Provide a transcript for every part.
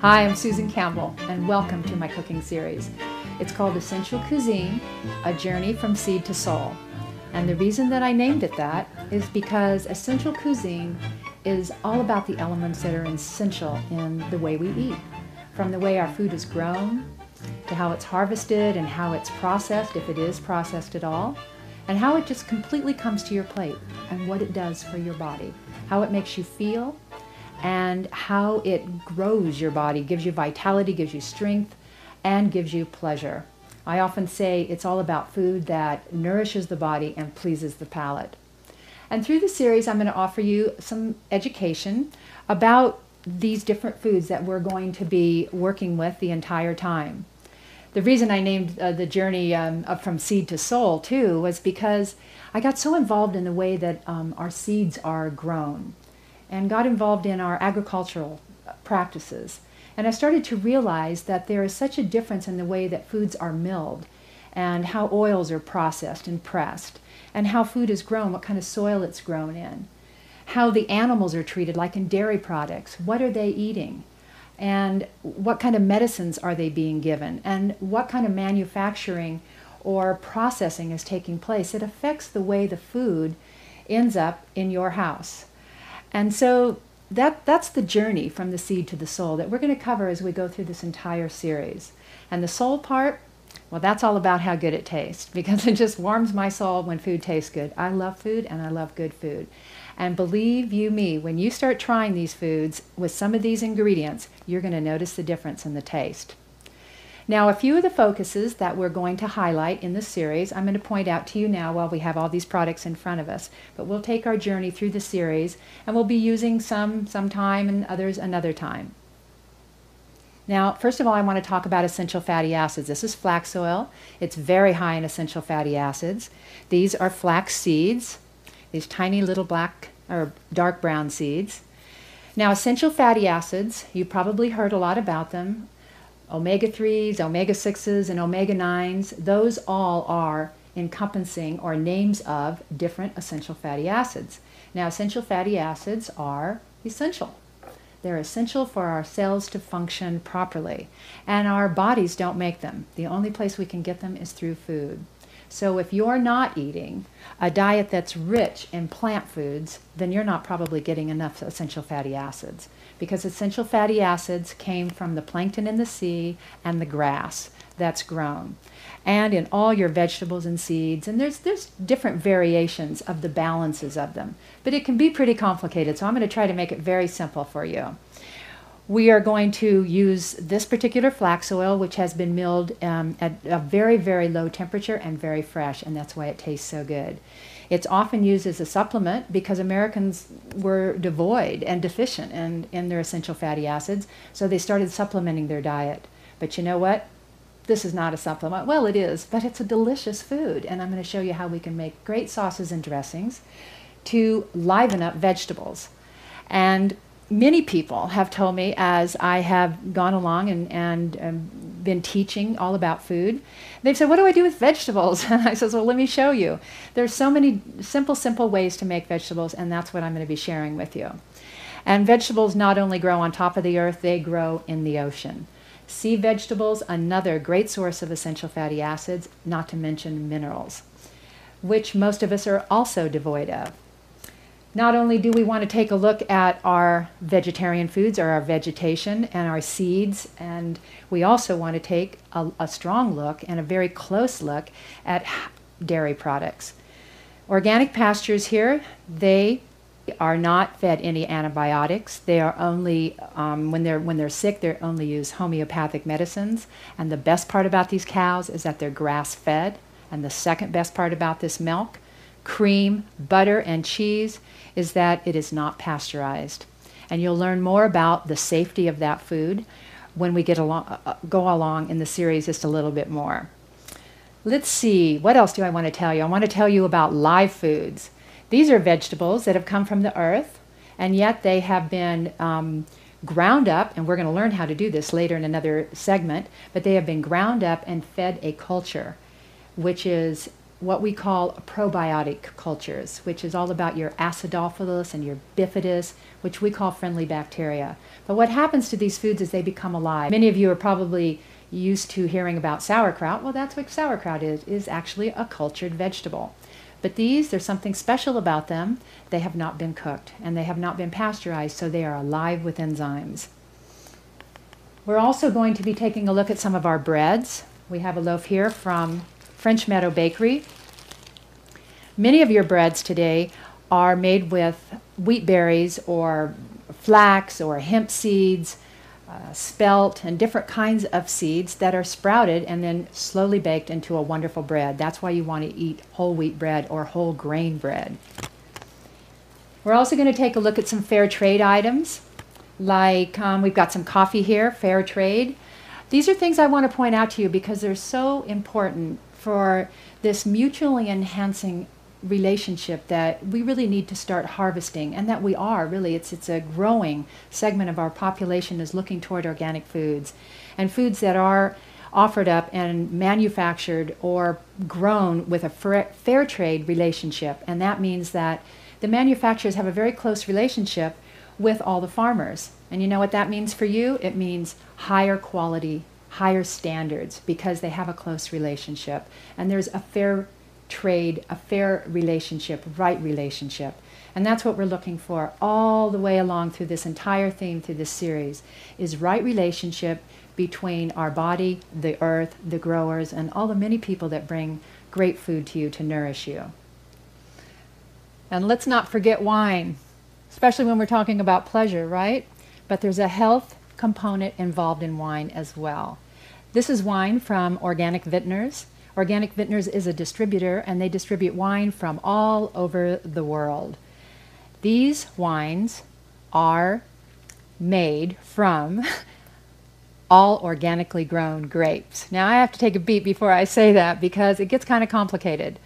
Hi, I'm Susan Campbell, and welcome to my cooking series. It's called Essential Cuisine, A Journey from Seed to Soul. And the reason that I named it that is because essential cuisine is all about the elements that are essential in the way we eat. From the way our food is grown, to how it's harvested and how it's processed, if it is processed at all, and how it just completely comes to your plate and what it does for your body, how it makes you feel, and how it grows your body, gives you vitality, gives you strength, and gives you pleasure. I often say it's all about food that nourishes the body and pleases the palate. And through the series, I'm going to offer you some education about these different foods that we're going to be working with the entire time. The reason I named the journey from seed to soul, too, was because I got so involved in the way that our seeds are grown, and got involved in our agricultural practices. And I started to realize that there is such a difference in the way that foods are milled, and how oils are processed and pressed, and how food is grown, what kind of soil it's grown in, how the animals are treated, like in dairy products. What are they eating? And what kind of medicines are they being given? And what kind of manufacturing or processing is taking place? It affects the way the food ends up in your house. And so that's the journey from the seed to the soul that we're going to cover as we go through this entire series. And the soul part, well, that's all about how good it tastes, because it just warms my soul when food tastes good. I love food, and I love good food. And believe you me, when you start trying these foods with some of these ingredients, you're going to notice the difference in the taste. Now, a few of the focuses that we're going to highlight in this series, I'm going to point out to you now while we have all these products in front of us. But we'll take our journey through the series, and we'll be using some time and others another time. Now, first of all, I want to talk about essential fatty acids. This is flax oil. It's very high in essential fatty acids. These are flax seeds, these tiny little black or dark brown seeds. Now, essential fatty acids, you probably heard a lot about them. Omega-3s, omega-6s, and omega-9s, those all are encompassing or names of different essential fatty acids. Now, essential fatty acids are essential. They're essential for our cells to function properly, and our bodies don't make them. The only place we can get them is through food. So if you're not eating a diet that's rich in plant foods, then you're not probably getting enough essential fatty acids, because essential fatty acids came from the plankton in the sea and the grass that's grown, and in all your vegetables and seeds. And there's different variations of the balances of them, but it can be pretty complicated, so I'm going to try to make it very simple for you. We are going to use this particular flax oil, which has been milled at a very, very low temperature and very fresh, and that's why it tastes so good. It's often used as a supplement because Americans were devoid and deficient in their essential fatty acids, so they started supplementing their diet. But you know what? This is not a supplement. Well, it is, but it's a delicious food, and I'm going to show you how we can make great sauces and dressings to liven up vegetables. And many people have told me, as I have gone along and been teaching all about food, they've said, what do I do with vegetables? And I said, well, let me show you. There's so many simple ways to make vegetables, and that's what I'm going to be sharing with you. And vegetables not only grow on top of the earth, they grow in the ocean. Sea vegetables, another great source of essential fatty acids, not to mention minerals, which most of us are also devoid of. Not only do we want to take a look at our vegetarian foods or our vegetation and our seeds, and we also want to take a strong look and a very close look at dairy products. Organic pastures here, they are not fed any antibiotics. They are only, when they're sick, they only use homeopathic medicines. And the best part about these cows is that they're grass-fed. And the second best part about this milk, cream, butter, and cheese, is that it is not pasteurized. And you'll learn more about the safety of that food when we go along in the series just a little bit more. Let's see, what else do I want to tell you? I want to tell you about live foods. These are vegetables that have come from the earth, and yet they have been ground up, and we're going to learn how to do this later in another segment, but they have been ground up and fed a culture, which is what we call probiotic cultures, which is all about your acidophilus and your bifidus, which we call friendly bacteria. But what happens to these foods is they become alive. Many of you are probably used to hearing about sauerkraut. Well, that's what sauerkraut is actually a cultured vegetable. But these, there's something special about them. They have not been cooked and they have not been pasteurized, so they are alive with enzymes. We're also going to be taking a look at some of our breads. We have a loaf here from French Meadow Bakery. Many of your breads today are made with wheat berries or flax or hemp seeds, spelt, and different kinds of seeds that are sprouted and then slowly baked into a wonderful bread. That's why you want to eat whole wheat bread or whole grain bread. We're also going to take a look at some fair trade items. Like we've got some coffee here, fair trade. These are things I want to point out to you because they're so important for this mutually enhancing relationship that we really need to start harvesting, and that we are really. It's a growing segment of our population is looking toward organic foods and foods that are offered up and manufactured or grown with a fair trade relationship. And that means that the manufacturers have a very close relationship with all the farmers. And you know what that means for you? It means higher quality, higher standards, because they have a close relationship. And there's a fair trade, a fair relationship, right relationship. And that's what we're looking for all the way along through this entire theme, through this series, is right relationship between our body, the earth, the growers, and all the many people that bring great food to you to nourish you. And let's not forget wine, especially when we're talking about pleasure, right? But there's a health component involved in wine as well. This is wine from Organic Vintners. Organic Vintners is a distributor, and they distribute wine from all over the world. These wines are made from all organically grown grapes. Now, I have to take a beat before I say that because it gets kind of complicated.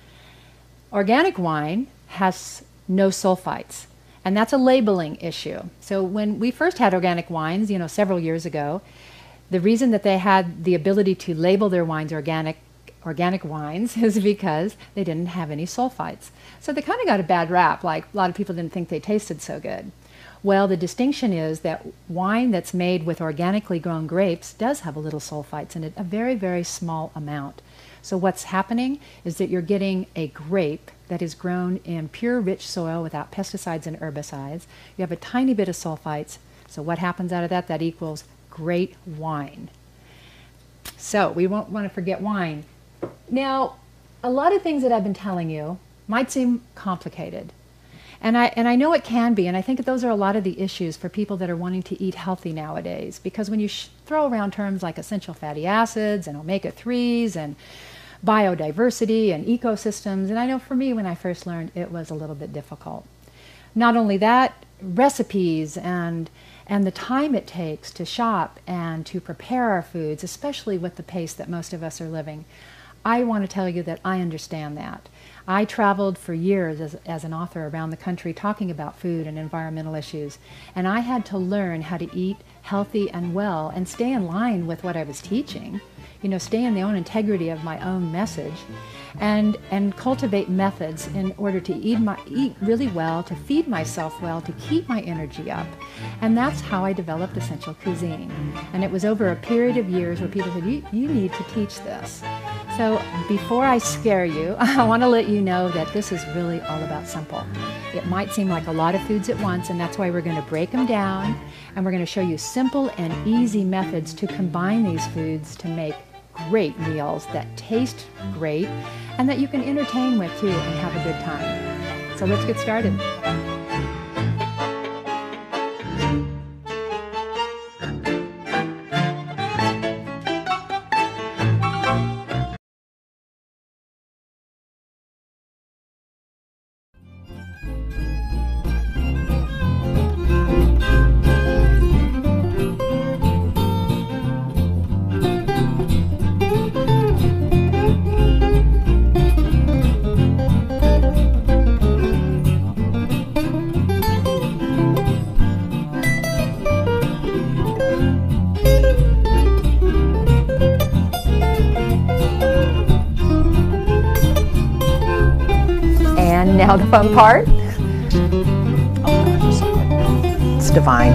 Organic wine has no sulfites. And that's a labeling issue. So when we first had organic wines, several years ago, the reason that they had the ability to label their wines organic wines is because they didn't have any sulfites. So they kind of got a bad rap, like a lot of people didn't think they tasted so good. Well, the distinction is that wine that's made with organically grown grapes does have a little sulfites in it, a very, very small amount. So what's happening is that you're getting a grape that is grown in pure, rich soil without pesticides and herbicides. You have a tiny bit of sulfites. So what happens out of that? That equals great wine. So we won't want to forget wine. Now, a lot of things that I've been telling you might seem complicated. And I know it can be, and I think those are a lot of the issues for people that are wanting to eat healthy nowadays. Because when you throw around terms like essential fatty acids and omega-3s and biodiversity and ecosystems, and I know for me when I first learned it was a little bit difficult. Not only that, recipes and the time it takes to shop and to prepare our foods, especially with the pace that most of us are living. I want to tell you that I understand that. I traveled for years as an author around the country talking about food and environmental issues, and I had to learn how to eat healthy and well and stay in line with what I was teaching, stay in the own integrity of my own message, and cultivate methods in order to eat really well, to feed myself well, to keep my energy up. And that's how I developed Essential Cuisine. And it was over a period of years where people said, you need to teach this. So before I scare you, I want to let you know that this is really all about simple. It might seem like a lot of foods at once, and that's why we're going to break them down, and we're going to show you simple and easy methods to combine these foods to make great meals that taste great and that you can entertain with too and have a good time. So let's get started. And now the fun part. Oh, gosh, it's so good. It's divine.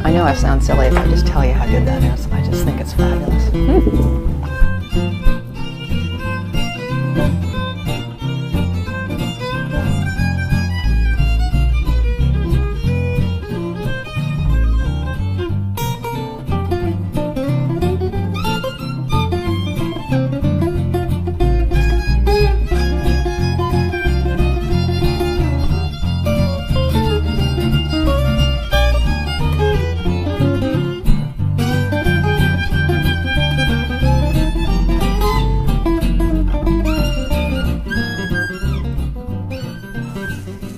I know I sound silly if I just tell you how good that is. I just think it's fabulous.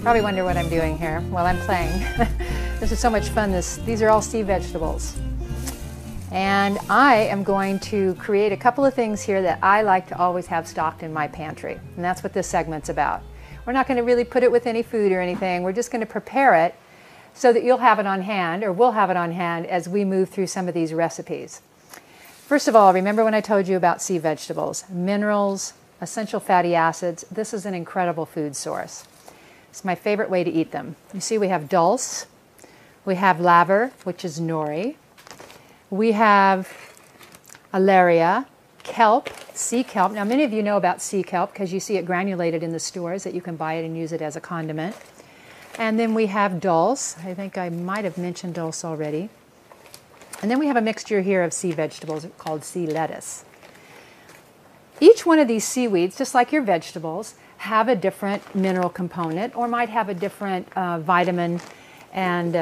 Probably wonder what I'm doing here while I'm playing. This is so much fun. These are all sea vegetables. And I am going to create a couple of things here that I like to always have stocked in my pantry. And that's what this segment's about. We're not going to really put it with any food or anything. We're just going to prepare it so that you'll have it on hand, or we'll have it on hand as we move through some of these recipes. First of all, remember when I told you about sea vegetables? Minerals, essential fatty acids. This is an incredible food source. It's my favorite way to eat them. You see, we have dulse, we have laver, which is nori, we have alaria, kelp, sea kelp. Now, many of you know about sea kelp because you see it granulated in the stores that you can buy it and use it as a condiment. And then we have dulse. I think I might have mentioned dulse already. And then we have a mixture here of sea vegetables called sea lettuce. Each one of these seaweeds, just like your vegetables, have a different mineral component or might have a different vitamin and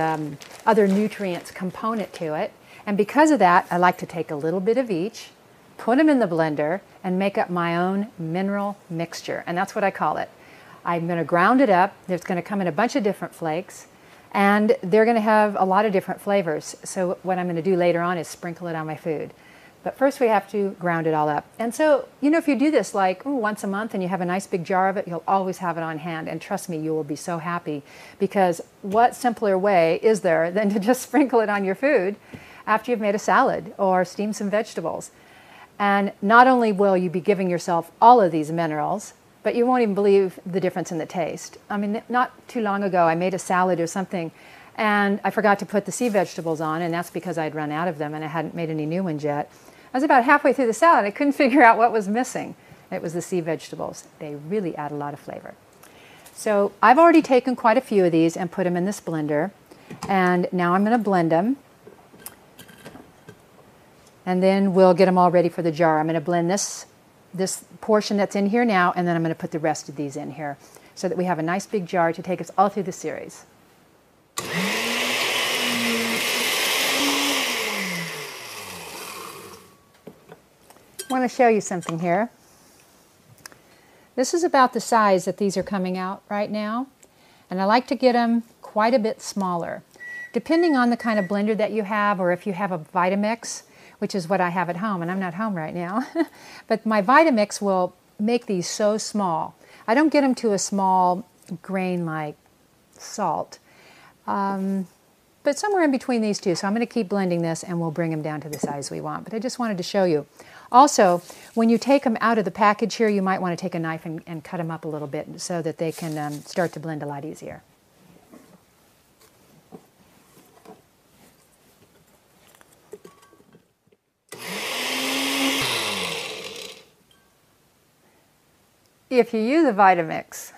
other nutrients component to it. And because of that, I like to take a little bit of each, put them in the blender, and make up my own mineral mixture. And that's what I call it. I'm going to ground it up. It's going to come in a bunch of different flakes, and they're going to have a lot of different flavors. So what I'm going to do later on is sprinkle it on my food. But first we have to ground it all up. And so, you know, if you do this like once a month and you have a nice big jar of it, you'll always have it on hand. And trust me, you will be so happy, because what simpler way is there than to just sprinkle it on your food after you've made a salad or steamed some vegetables? And not only will you be giving yourself all of these minerals, but you won't even believe the difference in the taste. I mean, not too long ago, I made a salad or something, and I forgot to put the sea vegetables on, and that's because I'd run out of them and I hadn't made any new ones yet. I was about halfway through the salad. I couldn't figure out what was missing. It was the sea vegetables. They really add a lot of flavor. So I've already taken quite a few of these and put them in this blender. And now I'm going to blend them. And then we'll get them all ready for the jar. I'm going to blend this portion that's in here now, and then I'm going to put the rest of these in here so that we have a nice big jar to take us all through the series. I want to show you something here. This is about the size that these are coming out right now, and I like to get them quite a bit smaller. Depending on the kind of blender that you have, or if you have a Vitamix, which is what I have at home, and I'm not home right now, but my Vitamix will make these so small. I don't get them to a small grain like salt, but somewhere in between these two. So I'm going to keep blending this, and we'll bring them down to the size we want. But I just wanted to show you. Also, when you take them out of the package here, you might want to take a knife and cut them up a little bit so that they can start to blend a lot easier. If you use a Vitamix,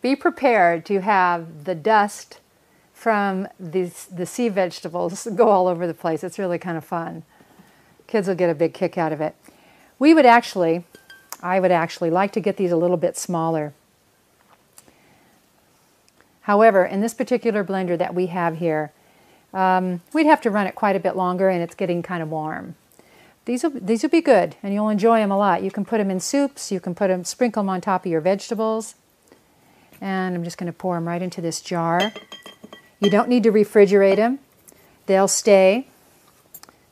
be prepared to have the dust from the sea vegetables go all over the place. It's really kind of fun. Kids will get a big kick out of it. I would actually like to get these a little bit smaller. However, in this particular blender that we have here, we'd have to run it quite a bit longer, and it's getting kind of warm. These will be good, and you'll enjoy them a lot. You can put them in soups. You can sprinkle them on top of your vegetables. And I'm just going to pour them right into this jar. You don't need to refrigerate them. They'll stay.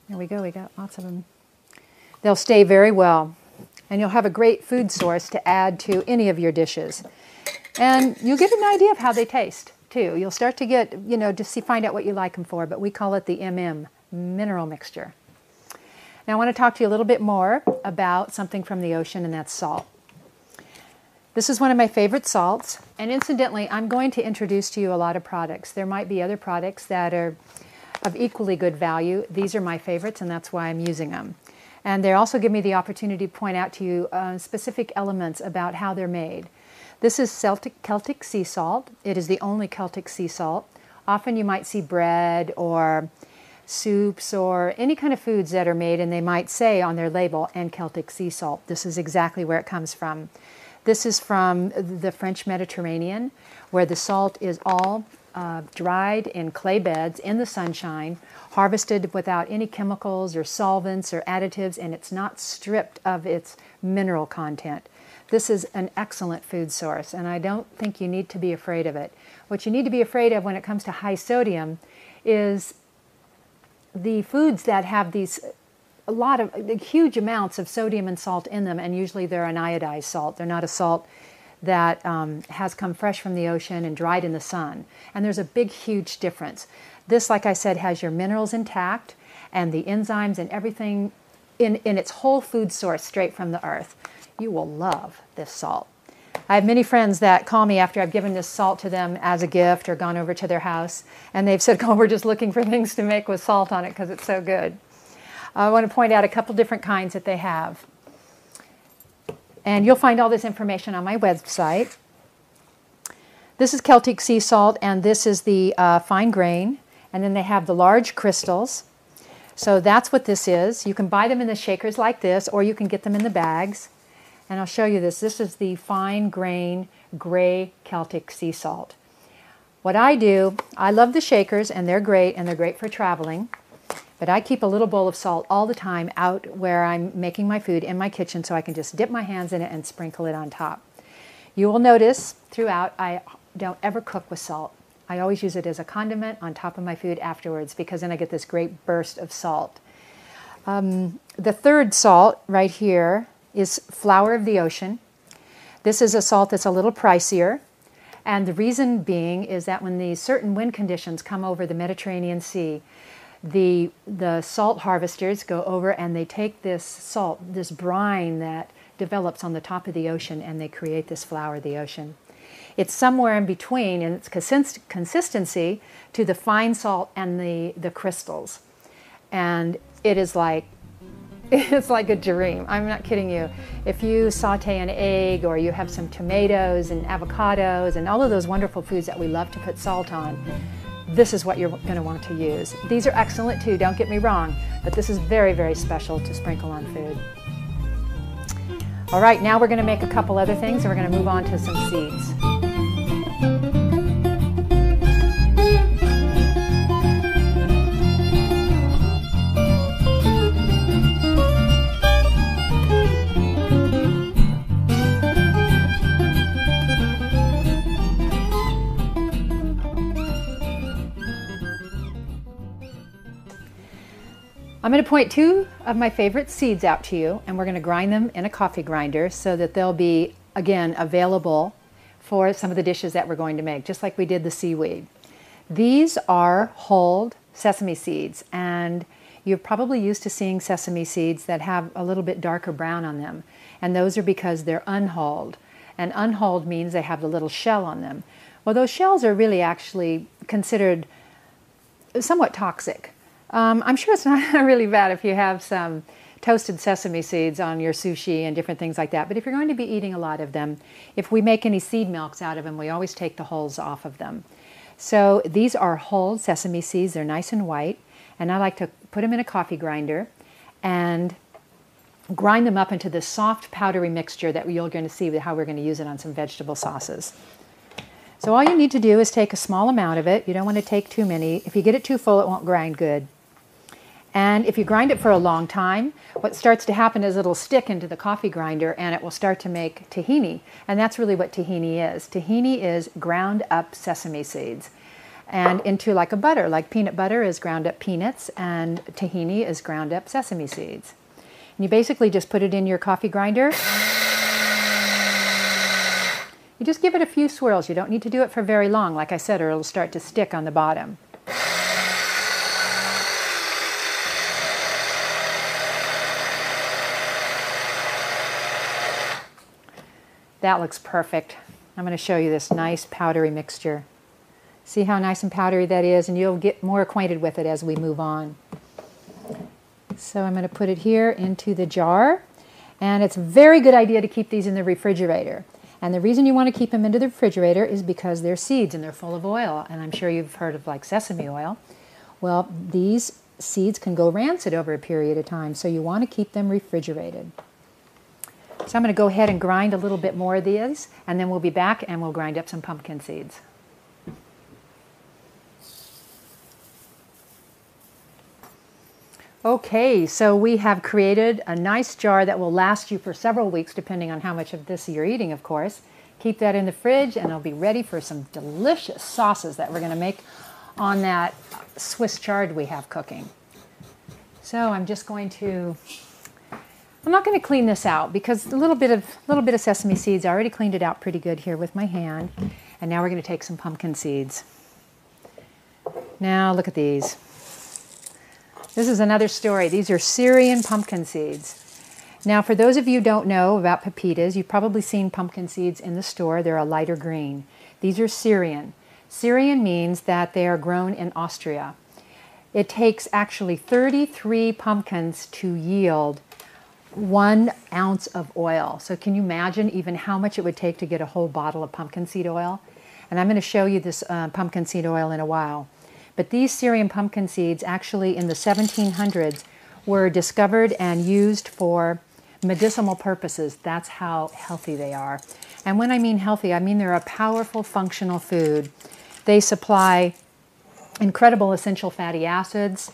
There we go. We got lots of them. They'll stay very well, and you'll have a great food source to add to any of your dishes. And you'll get an idea of how they taste too. You'll start to get, find out what you like them for. But we call it the MM, mineral mixture. Now I want to talk to you a little bit more about something from the ocean, and that's salt. This is one of my favorite salts, and incidentally, I'm going to introduce to you a lot of products. There might be other products that are of equally good value. These are my favorites, and that's why I'm using them. And they also give me the opportunity to point out to you specific elements about how they're made. This is Celtic sea salt. It is the only Celtic sea salt. Often you might see bread or soups or any kind of foods that are made, and they might say on their label, and Celtic sea salt. This is exactly where it comes from. This is from the French Mediterranean, where the salt is all dried in clay beds in the sunshine, harvested without any chemicals or solvents or additives, and it's not stripped of its mineral content. This is an excellent food source, and I don't think you need to be afraid of it. What you need to be afraid of when it comes to high sodium is the foods that have a lot of huge amounts of sodium and salt in them, and usually they're an iodized salt. They're not a salt that has come fresh from the ocean and dried in the sun. And there's a big, huge difference. This, like I said, has your minerals intact and the enzymes and everything in its whole food source straight from the earth. You will love this salt. I have many friends that call me after I've given this salt to them as a gift or gone over to their house, and they've said, "Oh, we're just looking for things to make with salt on it because it's so good." I want to point out a couple different kinds that they have. And you'll find all this information on my website. This is Celtic sea salt, and this is the fine grain. And then they have the large crystals. So that's what this is. You can buy them in the shakers like this, or you can get them in the bags. And I'll show you this. This is the fine grain gray Celtic sea salt. What I do, I love the shakers, and they're great for traveling. But I keep a little bowl of salt all the time out where I'm making my food in my kitchen, so I can just dip my hands in it and sprinkle it on top. You will notice throughout I don't ever cook with salt. I always use it as a condiment on top of my food afterwards, because then I get this great burst of salt. The third salt right here is flower of the ocean. This is a salt that's a little pricier, and the reason being is that when these certain wind conditions come over the Mediterranean Sea, the salt harvesters go over and they take this salt, this brine that develops on the top of the ocean, and they create this flower of the ocean. It's somewhere in between in its consistency to the fine salt and the crystals. And it is like, it's like a dream. I'm not kidding you. If you saute an egg, or you have some tomatoes and avocados and all of those wonderful foods that we love to put salt on, this is what you're going to want to use. These are excellent too, don't get me wrong, but this is very, very special to sprinkle on food. All right, now we're going to make a couple other things, and we're going to move on to some seeds. I'm going to point two of my favorite seeds out to you, and we're going to grind them in a coffee grinder so that they'll be, again, available for some of the dishes that we're going to make, just like we did the seaweed. These are hulled sesame seeds, and you're probably used to seeing sesame seeds that have a little bit darker brown on them, and those are because they're unhulled. And unhulled means they have the little shell on them. Well, those shells are really actually considered somewhat toxic. I'm sure it's not really bad if you have some toasted sesame seeds on your sushi and different things like that. But if you're going to be eating a lot of them, if we make any seed milks out of them, we always take the hulls off of them. So these are hulled sesame seeds. They're nice and white. And I like to put them in a coffee grinder and grind them up into this soft, powdery mixture that you're going to see how we're going to use it on some vegetable sauces. So all you need to do is take a small amount of it. You don't want to take too many. If you get it too full, it won't grind good. And if you grind it for a long time, what starts to happen is it'll stick into the coffee grinder, and it will start to make tahini. And that's really what tahini is. Tahini is ground up sesame seeds and into like a butter. Like peanut butter is ground up peanuts, and tahini is ground up sesame seeds. And you basically just put it in your coffee grinder. You just give it a few swirls. You don't need to do it for very long, like I said, or it'll start to stick on the bottom. That looks perfect. I'm going to show you this nice powdery mixture. See how nice and powdery that is, and you'll get more acquainted with it as we move on. So I'm going to put it here into the jar, and it's a very good idea to keep these in the refrigerator. And the reason you want to keep them into the refrigerator is because they're seeds and they're full of oil, and I'm sure you've heard of like sesame oil. Well, these seeds can go rancid over a period of time, so you want to keep them refrigerated. So I'm going to go ahead and grind a little bit more of these, and then we'll be back and we'll grind up some pumpkin seeds. Okay, so we have created a nice jar that will last you for several weeks, depending on how much of this you're eating, of course. Keep that in the fridge, and it'll be ready for some delicious sauces that we're going to make on that Swiss chard we have cooking. So I'm just going to, I'm not going to clean this out because a little bit of sesame seeds, I already cleaned it out pretty good here with my hand. And now we're going to take some pumpkin seeds. Now look at these. This is another story. These are Syrian pumpkin seeds. Now, for those of you who don't know about pepitas, you've probably seen pumpkin seeds in the store. They're a lighter green. These are Syrian. Syrian means that they are grown in Austria. It takes actually 33 pumpkins to yield 1 ounce of oil. So can you imagine even how much it would take to get a whole bottle of pumpkin seed oil? And I'm going to show you this pumpkin seed oil in a while. But these Syrian pumpkin seeds actually in the 1700s were discovered and used for medicinal purposes. That's how healthy they are. And when I mean healthy, I mean they're a powerful functional food. They supply incredible essential fatty acids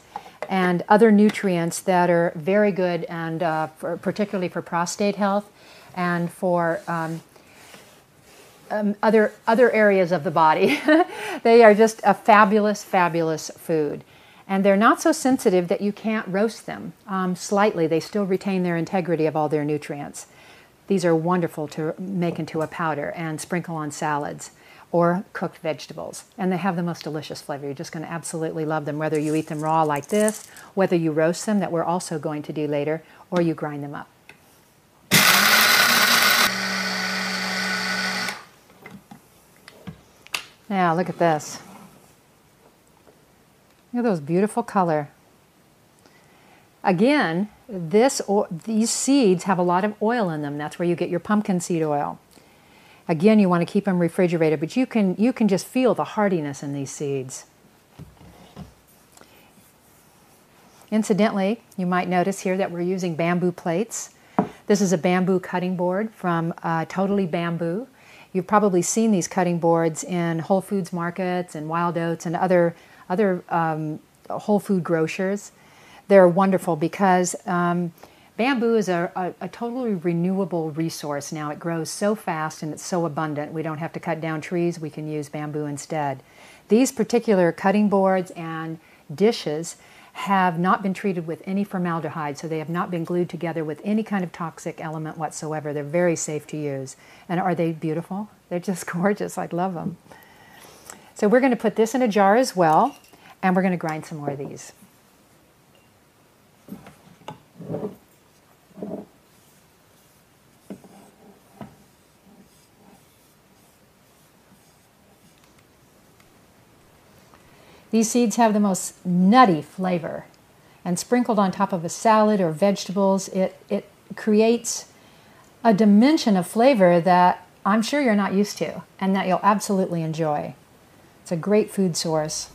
and other nutrients that are very good, and particularly for prostate health and for other areas of the body. They are just a fabulous, fabulous food. And they're not so sensitive that you can't roast them slightly. They still retain their integrity of all their nutrients. These are wonderful to make into a powder and sprinkle on salads or cooked vegetables. And they have the most delicious flavor. You're just going to absolutely love them, whether you eat them raw like this, whether you roast them, that we're also going to do later, or you grind them up. Now, look at this. Look at those beautiful color. Again, these seeds have a lot of oil in them. That's where you get your pumpkin seed oil. Again, you want to keep them refrigerated, but you can just feel the hardiness in these seeds. Incidentally, you might notice here that we're using bamboo plates. This is a bamboo cutting board from Totally Bamboo. You've probably seen these cutting boards in Whole Foods markets and Wild Oats and other whole food grocers. They're wonderful because bamboo is a totally renewable resource now. It grows so fast and it's so abundant. We don't have to cut down trees. We can use bamboo instead. These particular cutting boards and dishes have not been treated with any formaldehyde, so they have not been glued together with any kind of toxic element whatsoever. They're very safe to use. And are they beautiful? They're just gorgeous. I love them. So we're going to put this in a jar as well, and we're going to grind some more of these. These seeds have the most nutty flavor, and sprinkled on top of a salad or vegetables, it creates a dimension of flavor that I'm sure you're not used to and that you'll absolutely enjoy. It's a great food source.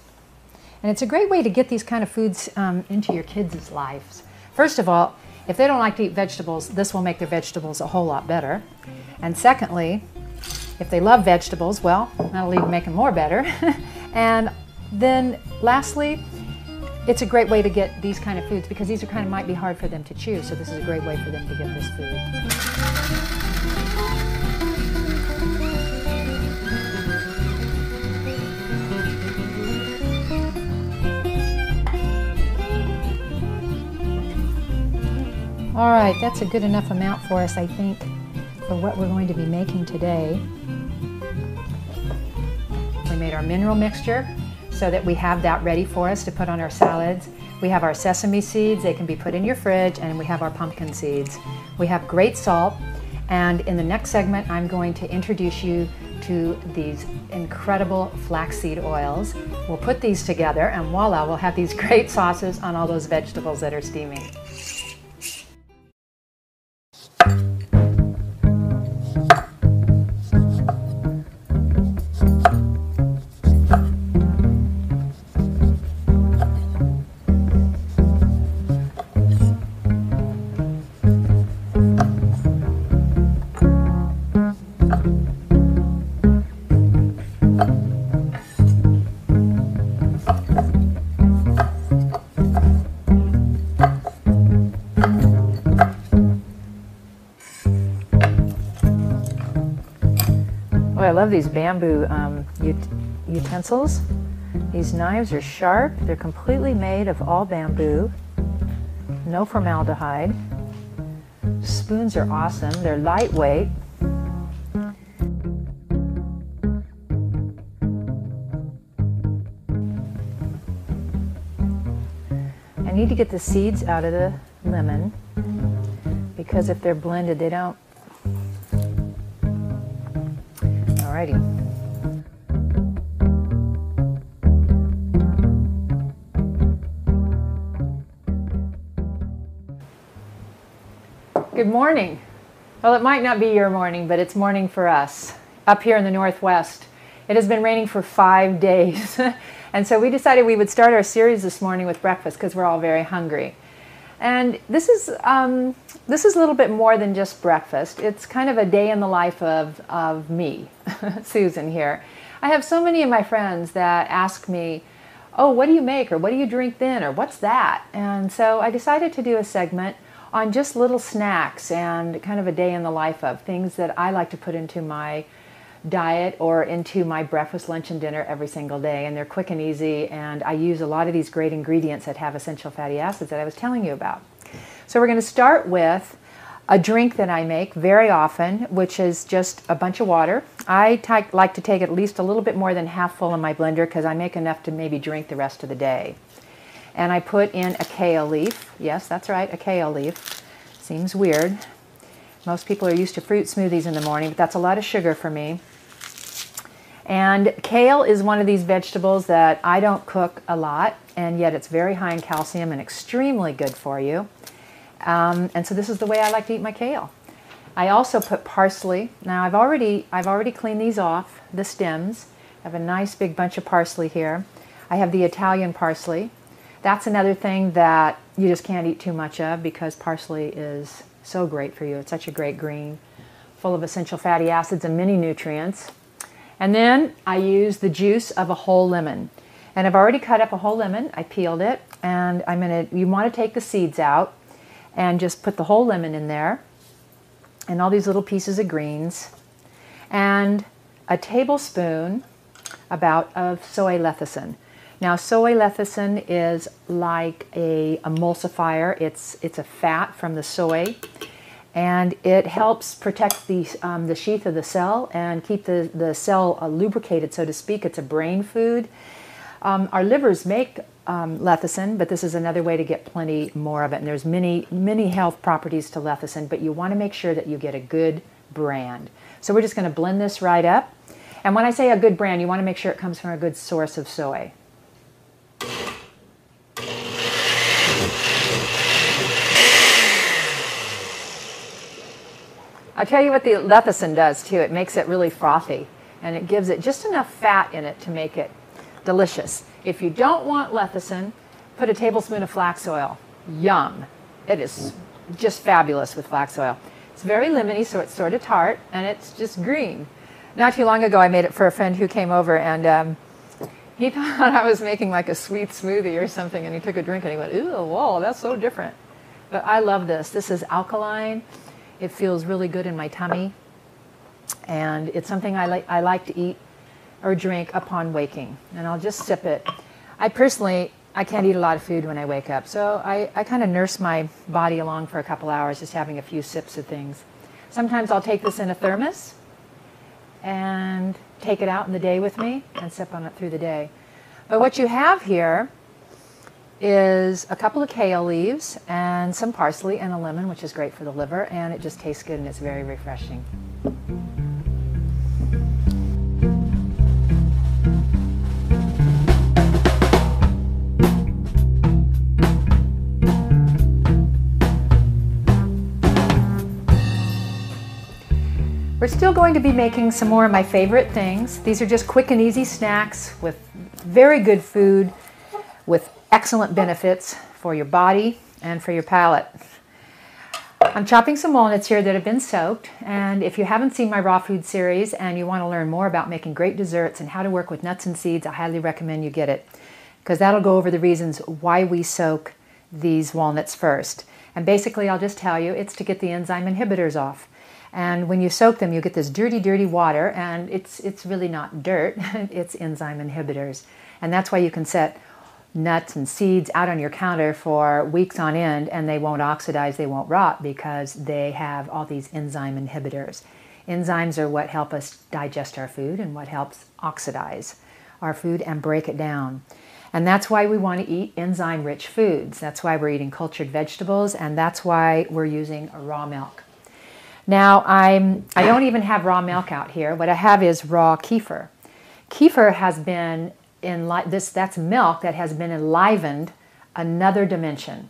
And it's a great way to get these kind of foods into your kids' lives. First of all, if they don't like to eat vegetables, this will make their vegetables a whole lot better. And secondly, if they love vegetables, well, that'll even make them more better. And then lastly, it's a great way to get these kind of foods because these are might be hard for them to chew, so this is a great way for them to get this food. All right, that's a good enough amount for us, I think, for what we're going to be making today. We made our mineral mixture so that we have that ready for us to put on our salads. We have our sesame seeds, they can be put in your fridge, and we have our pumpkin seeds. We have great salt, And in the next segment, I'm going to introduce you to these incredible flaxseed oils. We'll put these together and voila, we'll have these great sauces on all those vegetables that are steaming. I love these bamboo utensils. These knives are sharp. They're completely made of all bamboo. No formaldehyde. Spoons are awesome. They're lightweight. I need to get the seeds out of the lemon because if they're blended, they don't. Alrighty. Good morning. Well, it might not be your morning, but it's morning for us up here in the Northwest. It has been raining for 5 days. And so we decided we would start our series this morning with breakfast because we're all very hungry. And this is a little bit more than just breakfast. It's kind of a day in the life of me, Susan here. I have so many of my friends that ask me, oh, what do you make? Or what do you drink then? Or what's that? And so I decided to do a segment on just little snacks and kind of a day in the life of things that I like to put into my diet or into my breakfast, lunch, and dinner every single day. And they're quick and easy, and I use a lot of these great ingredients that have essential fatty acids that I was telling you about. So we're going to start with a drink that I make very often, which is just a bunch of water. I like to take at least a little bit more than half full in my blender because I make enough to maybe drink the rest of the day. And I put in a kale leaf. Yes, that's right, a kale leaf. Seems weird. Most people are used to fruit smoothies in the morning, but that's a lot of sugar for me. And kale is one of these vegetables that I don't cook a lot, and yet it's very high in calcium and extremely good for you. And so this is the way I like to eat my kale. I also put parsley. Now I've already cleaned these off, the stems. I have a nice big bunch of parsley here. I have the Italian parsley. That's another thing that you just can't eat too much of because parsley is so great for you. It's such a great green, full of essential fatty acids and many nutrients. And then I use the juice of a whole lemon. And I've already cut up a whole lemon. I peeled it, and you want to take the seeds out and just put the whole lemon in there and all these little pieces of greens and a tablespoon about of soy lecithin. Now, soy lecithin is like a emulsifier. It's a fat from the soy, and it helps protect the sheath of the cell and keep the cell lubricated, so to speak. It's a brain food. Our livers make lecithin, but this is another way to get plenty more of it. And there's many health properties to lecithin, but you want to make sure that you get a good brand. So we're just going to blend this right up. And when I say a good brand, you want to make sure it comes from a good source of soy. I'll tell you what the lecithin does too. It makes it really frothy, and it gives it just enough fat in it to make it delicious. If you don't want lecithin, put a tablespoon of flax oil. Yum. It is just fabulous with flax oil. It's very lemony, so it's sort of tart, and it's just green. Not too long ago, I made it for a friend who came over, and he thought I was making like a sweet smoothie or something, and he took a drink, and he went, "Ooh, whoa, that's so different." But I love this. This is alkaline. It feels really good in my tummy, and it's something I like to eat or drink upon waking, and I'll just sip it. I can't eat a lot of food when I wake up, so I kind of nurse my body along for a couple hours, just having a few sips of things. Sometimes I'll take this in a thermos and take it out in the day with me and sip on it through the day. But what you have here is a couple of kale leaves and some parsley and a lemon, which is great for the liver, and it just tastes good and it's very refreshing. We're still going to be making some more of my favorite things. These are just quick and easy snacks with very good food, with excellent benefits for your body and for your palate. I'm chopping some walnuts here that have been soaked, and if you haven't seen my raw food series and you want to learn more about making great desserts and how to work with nuts and seeds, I highly recommend you get it, because that'll go over the reasons why we soak these walnuts first. And basically, I'll just tell you, it's to get the enzyme inhibitors off. And when you soak them, you get this dirty, dirty water, and it's really not dirt, it's enzyme inhibitors. And that's why you can set nuts and seeds out on your counter for weeks on end, and they won't oxidize, they won't rot, because they have all these enzyme inhibitors. Enzymes are what help us digest our food and what helps oxidize our food and break it down. And that's why we want to eat enzyme-rich foods. That's why we're eating cultured vegetables, and that's why we're using raw milk. Now, I don't even have raw milk out here. What I have is raw kefir. Kefir has been that's milk that has been enlivened another dimension.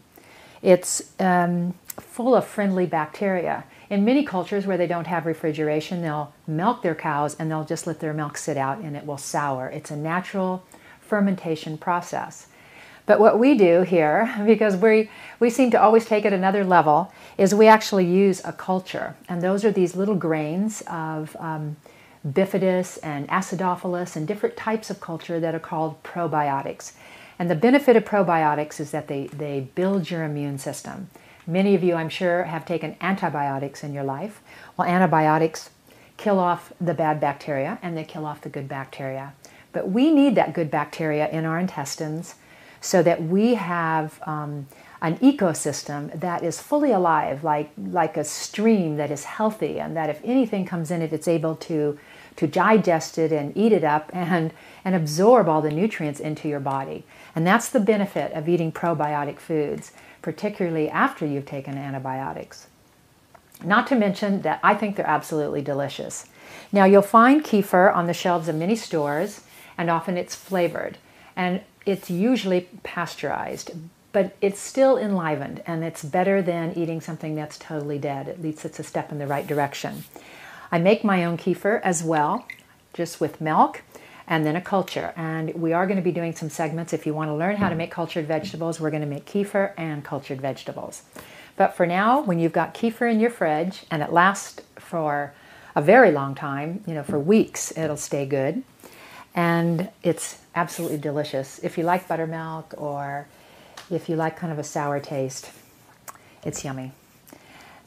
It's full of friendly bacteria. In many cultures where they don't have refrigeration, they'll milk their cows and they'll just let their milk sit out and it will sour. It's a natural fermentation process. But what we do here, because we seem to always take it another level, is we actually use a culture. And those are these little grains of bifidus and acidophilus and different types of culture that are called probiotics. And the benefit of probiotics is that they build your immune system. Many of you, I'm sure, have taken antibiotics in your life. Well, antibiotics kill off the bad bacteria and they kill off the good bacteria. But we need that good bacteria in our intestines so that we have an ecosystem that is fully alive, like a stream that is healthy, and that if anything comes in it, it's able to digest it and eat it up and absorb all the nutrients into your body. And that's the benefit of eating probiotic foods, particularly after you've taken antibiotics. Not to mention that I think they're absolutely delicious. Now, you'll find kefir on the shelves of many stores, and often it's flavored. And it's usually pasteurized, but it's still enlivened, and it's better than eating something that's totally dead. At least it's a step in the right direction. I make my own kefir as well, just with milk and then a culture. And we are going to be doing some segments. If you want to learn how to make cultured vegetables, we're going to make kefir and cultured vegetables. But for now, when you've got kefir in your fridge and it lasts for a very long time, for weeks, it'll stay good. And it's absolutely delicious. If you like buttermilk or if you like kind of a sour taste, it's yummy.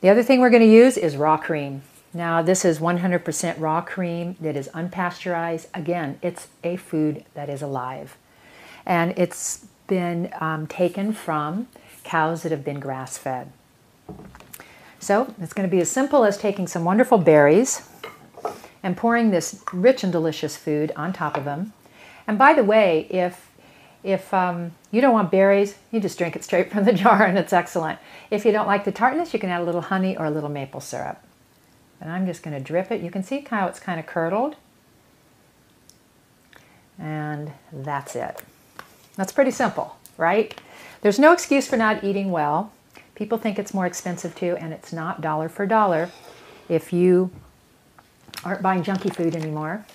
The other thing we're going to use is raw cream. Now, this is 100% raw cream that is unpasteurized. Again, it's a food that is alive. And it's been taken from cows that have been grass-fed. So it's going to be as simple as taking some wonderful berries and pouring this rich and delicious food on top of them. And by the way, if you don't want berries, you just drink it straight from the jar and it's excellent. If you don't like the tartness, you can add a little honey or a little maple syrup. And I'm just going to drip it. You can see how it's kind of curdled. And that's it. That's pretty simple, right? There's no excuse for not eating well. People think it's more expensive too, and it's not dollar for dollar. If you aren't buying junky food anymore,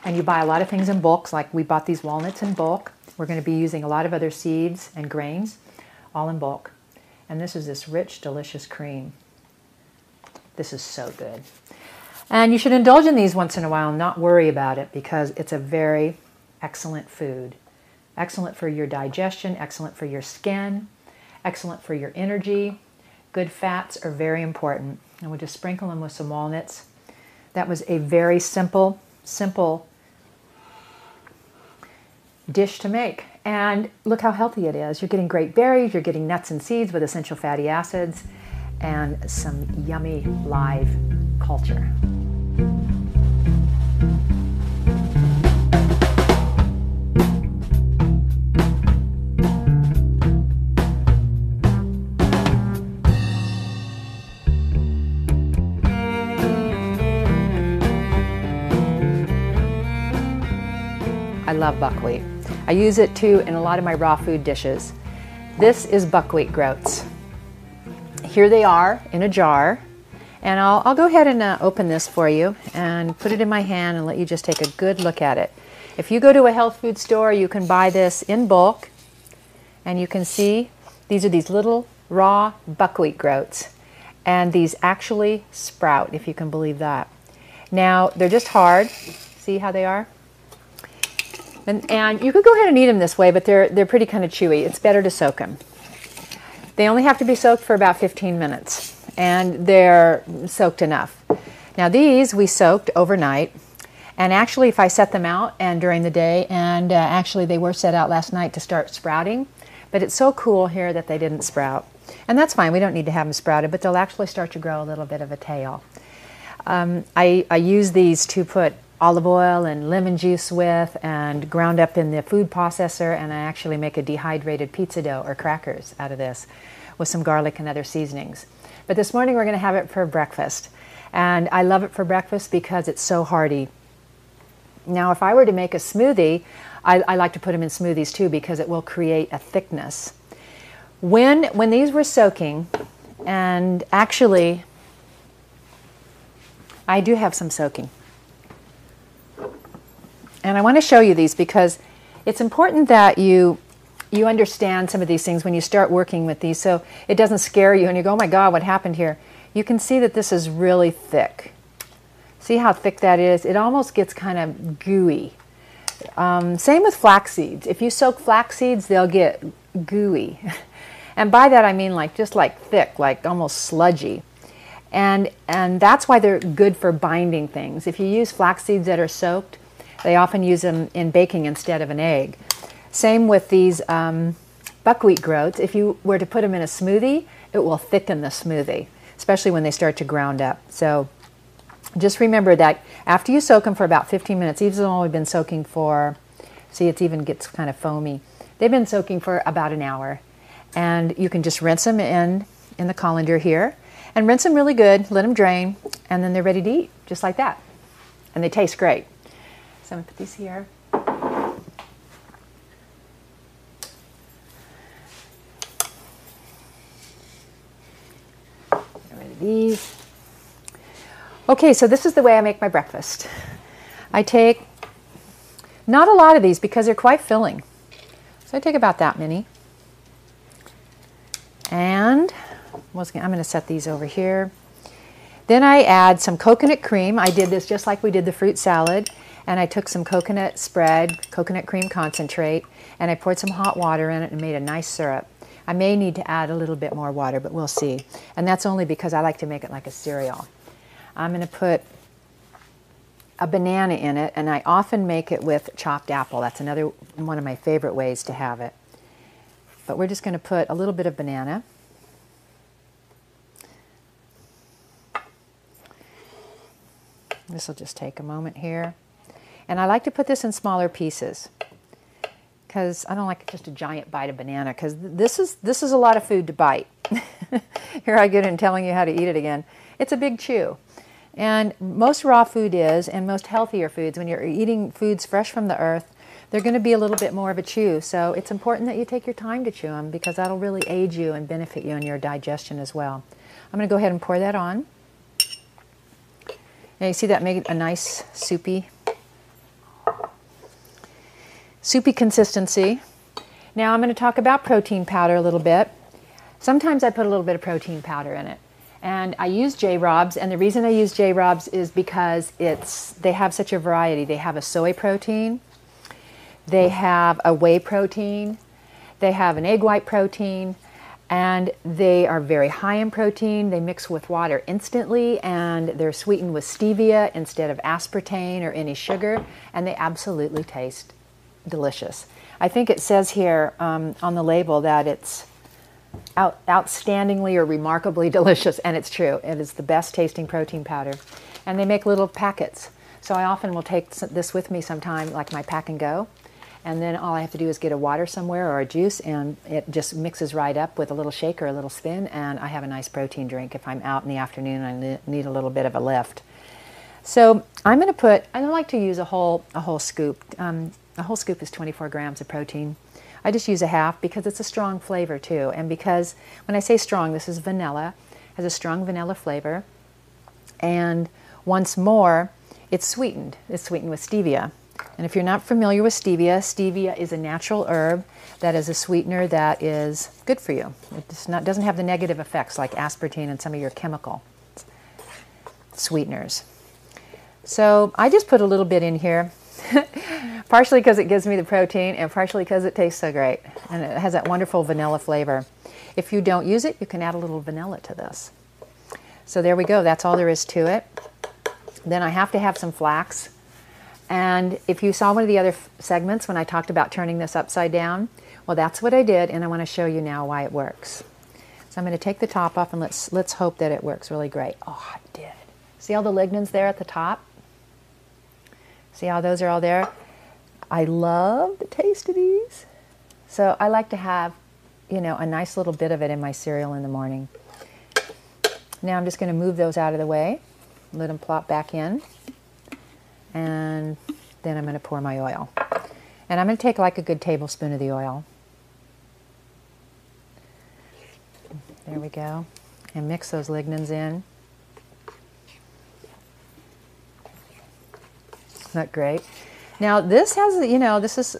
and you buy a lot of things in bulks, like we bought these walnuts in bulk. We're going to be using a lot of other seeds and grains, all in bulk. And this is this rich, delicious cream. This is so good. And you should indulge in these once in a while and not worry about it, because it's a very excellent food. Excellent for your digestion, excellent for your skin, excellent for your energy. Good fats are very important. And we'll just sprinkle them with some walnuts. That was a very simple dish to make. And look how healthy it is. You're getting great berries, you're getting nuts and seeds with essential fatty acids, and some yummy live culture. love buckwheat. I use it too in a lot of my raw food dishes. This is buckwheat groats. Here they are in a jar, and I'll go ahead and open this for you and put it in my hand and let you just take a good look at it. If you go to a health food store, you can buy this in bulk, and you can see these are these little raw buckwheat groats, and these actually sprout, if you can believe that. Now, they're just hard. See how they are? And you could go ahead and eat them this way, but they're pretty kind of chewy. It's better to soak them. They only have to be soaked for about 15 minutes, and they're soaked enough. Now these we soaked overnight, and actually if I set them out and during the day, and actually they were set out last night to start sprouting, but it's so cool here that they didn't sprout. And that's fine, we don't need to have them sprouted, but they'll actually start to grow a little bit of a tail. I use these to put olive oil and lemon juice with and ground up in the food processor, and I actually make a dehydrated pizza dough or crackers out of this with some garlic and other seasonings. But this morning we're going to have it for breakfast, and I love it for breakfast because it's so hearty. Now if I were to make a smoothie, I like to put them in smoothies too because it will create a thickness. When these were soaking, and actually I do have some soaking. And I want to show you these because it's important that you understand some of these things when you start working with these, so it doesn't scare you and you go, oh my God, what happened here? You can see that this is really thick. See how thick that is? It almost gets kind of gooey. Same with flax seeds. If you soak flax seeds, they'll get gooey. And by that I mean just like thick, like almost sludgy. And that's why they're good for binding things. If you use flax seeds that are soaked, they often use them in baking instead of an egg. Same with these buckwheat groats. If you were to put them in a smoothie, it will thicken the smoothie, especially when they start to ground up. So just remember that after you soak them for about 15 minutes, these have only been soaking for, see, it even gets kind of foamy. They've been soaking for about an hour. And you can just rinse them in the colander here, and rinse them really good, let them drain, and then they're ready to eat, just like that. And they taste great. So I'm going to put these here. Get rid of these. Okay, so this is the way I make my breakfast. I take not a lot of these because they're quite filling. So I take about that many. And I'm going to set these over here. Then I add some coconut cream. I did this just like we did the fruit salad. And I took some coconut spread, coconut cream concentrate, and I poured some hot water in it and made a nice syrup. I may need to add a little bit more water, but we'll see. And that's only because I like to make it like a cereal. I'm going to put a banana in it, and I often make it with chopped apple. That's another one of my favorite ways to have it. But we're just going to put a little bit of banana. This will just take a moment here. And I like to put this in smaller pieces because I don't like just a giant bite of banana, because this is a lot of food to bite. Here I get in telling you how to eat it again. It's a big chew. And most raw food is, and most healthier foods, when you're eating foods fresh from the earth, they're going to be a little bit more of a chew. So it's important that you take your time to chew them because that'll really aid you and benefit you in your digestion as well. I'm going to go ahead and pour that on. Now you see that made a nice soupy consistency. Now I'm going to talk about protein powder a little bit. Sometimes I put a little bit of protein powder in it. And I use J-Robs, and the reason I use J-Robs is because they have such a variety. They have a soy protein, they have a whey protein, they have an egg white protein, and they are very high in protein. They mix with water instantly, and they're sweetened with stevia instead of aspartame or any sugar, and they absolutely taste delicious. I think it says here on the label that it's outstandingly or remarkably delicious, and it's true. It is the best tasting protein powder. And they make little packets. So I often will take this with me sometime, like my pack and go, and then all I have to do is get a water somewhere or a juice, and it just mixes right up with a little shake or a little spin, and I have a nice protein drink if I'm out in the afternoon and I need a little bit of a lift. So I'm going to put, I don't like to use a whole scoop. A whole scoop is 24 grams of protein. I just use a half because it's a strong flavor too, and because when I say strong, this is vanilla, has a strong vanilla flavor, and once more, it's sweetened. It's sweetened with stevia. And if you're not familiar with stevia, stevia is a natural herb that is a sweetener that is good for you. It doesn't have the negative effects like aspartame and some of your chemical sweeteners. So I just put a little bit in here, partially because it gives me the protein and partially because it tastes so great. And it has that wonderful vanilla flavor. If you don't use it, you can add a little vanilla to this. So there we go. That's all there is to it. Then I have to have some flax. And if you saw one of the other segments when I talked about turning this upside down, well, that's what I did, and I want to show you now why it works. So I'm going to take the top off, and let's hope that it works really great. Oh, it did. See all the lignans there at the top? See how those are all there? I love the taste of these. So I like to have, you know, a nice little bit of it in my cereal in the morning. Now I'm just going to move those out of the way, let them plop back in, and then I'm going to pour my oil. And I'm going to take like a good tablespoon of the oil. There we go. And mix those lignans in. Isn't that great? Now this has, you know, this is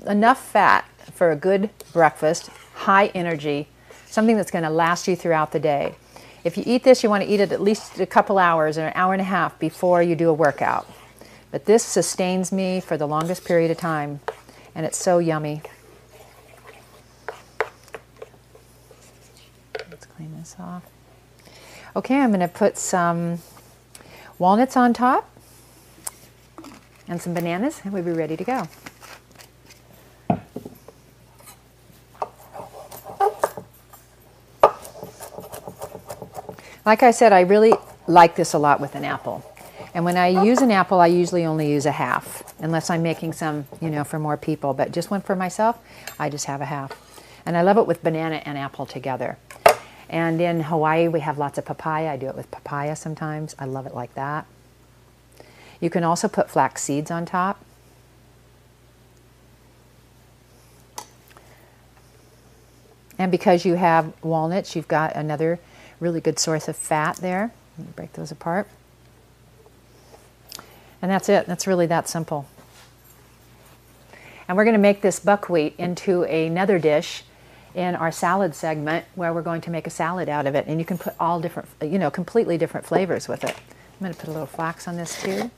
enough fat for a good breakfast, high energy, something that's going to last you throughout the day. If you eat this, you want to eat it at least a couple hours or an hour and a half before you do a workout. But this sustains me for the longest period of time, and it's so yummy. Let's clean this off. Okay, I'm going to put some walnuts on top and some bananas, and we'll be ready to go. Like I said, I really like this a lot with an apple. And when I use an apple, I usually only use a half, unless I'm making some, you know, for more people. But just one for myself, I just have a half. And I love it with banana and apple together. And in Hawaii, we have lots of papaya. I do it with papaya sometimes. I love it like that. You can also put flax seeds on top. And because you have walnuts, you've got another really good source of fat there. Let me break those apart. And that's it. That's really that simple. And we're going to make this buckwheat into another dish in our salad segment where we're going to make a salad out of it. And you can put all different, you know, completely different flavors with it. I'm going to put a little flax on this too.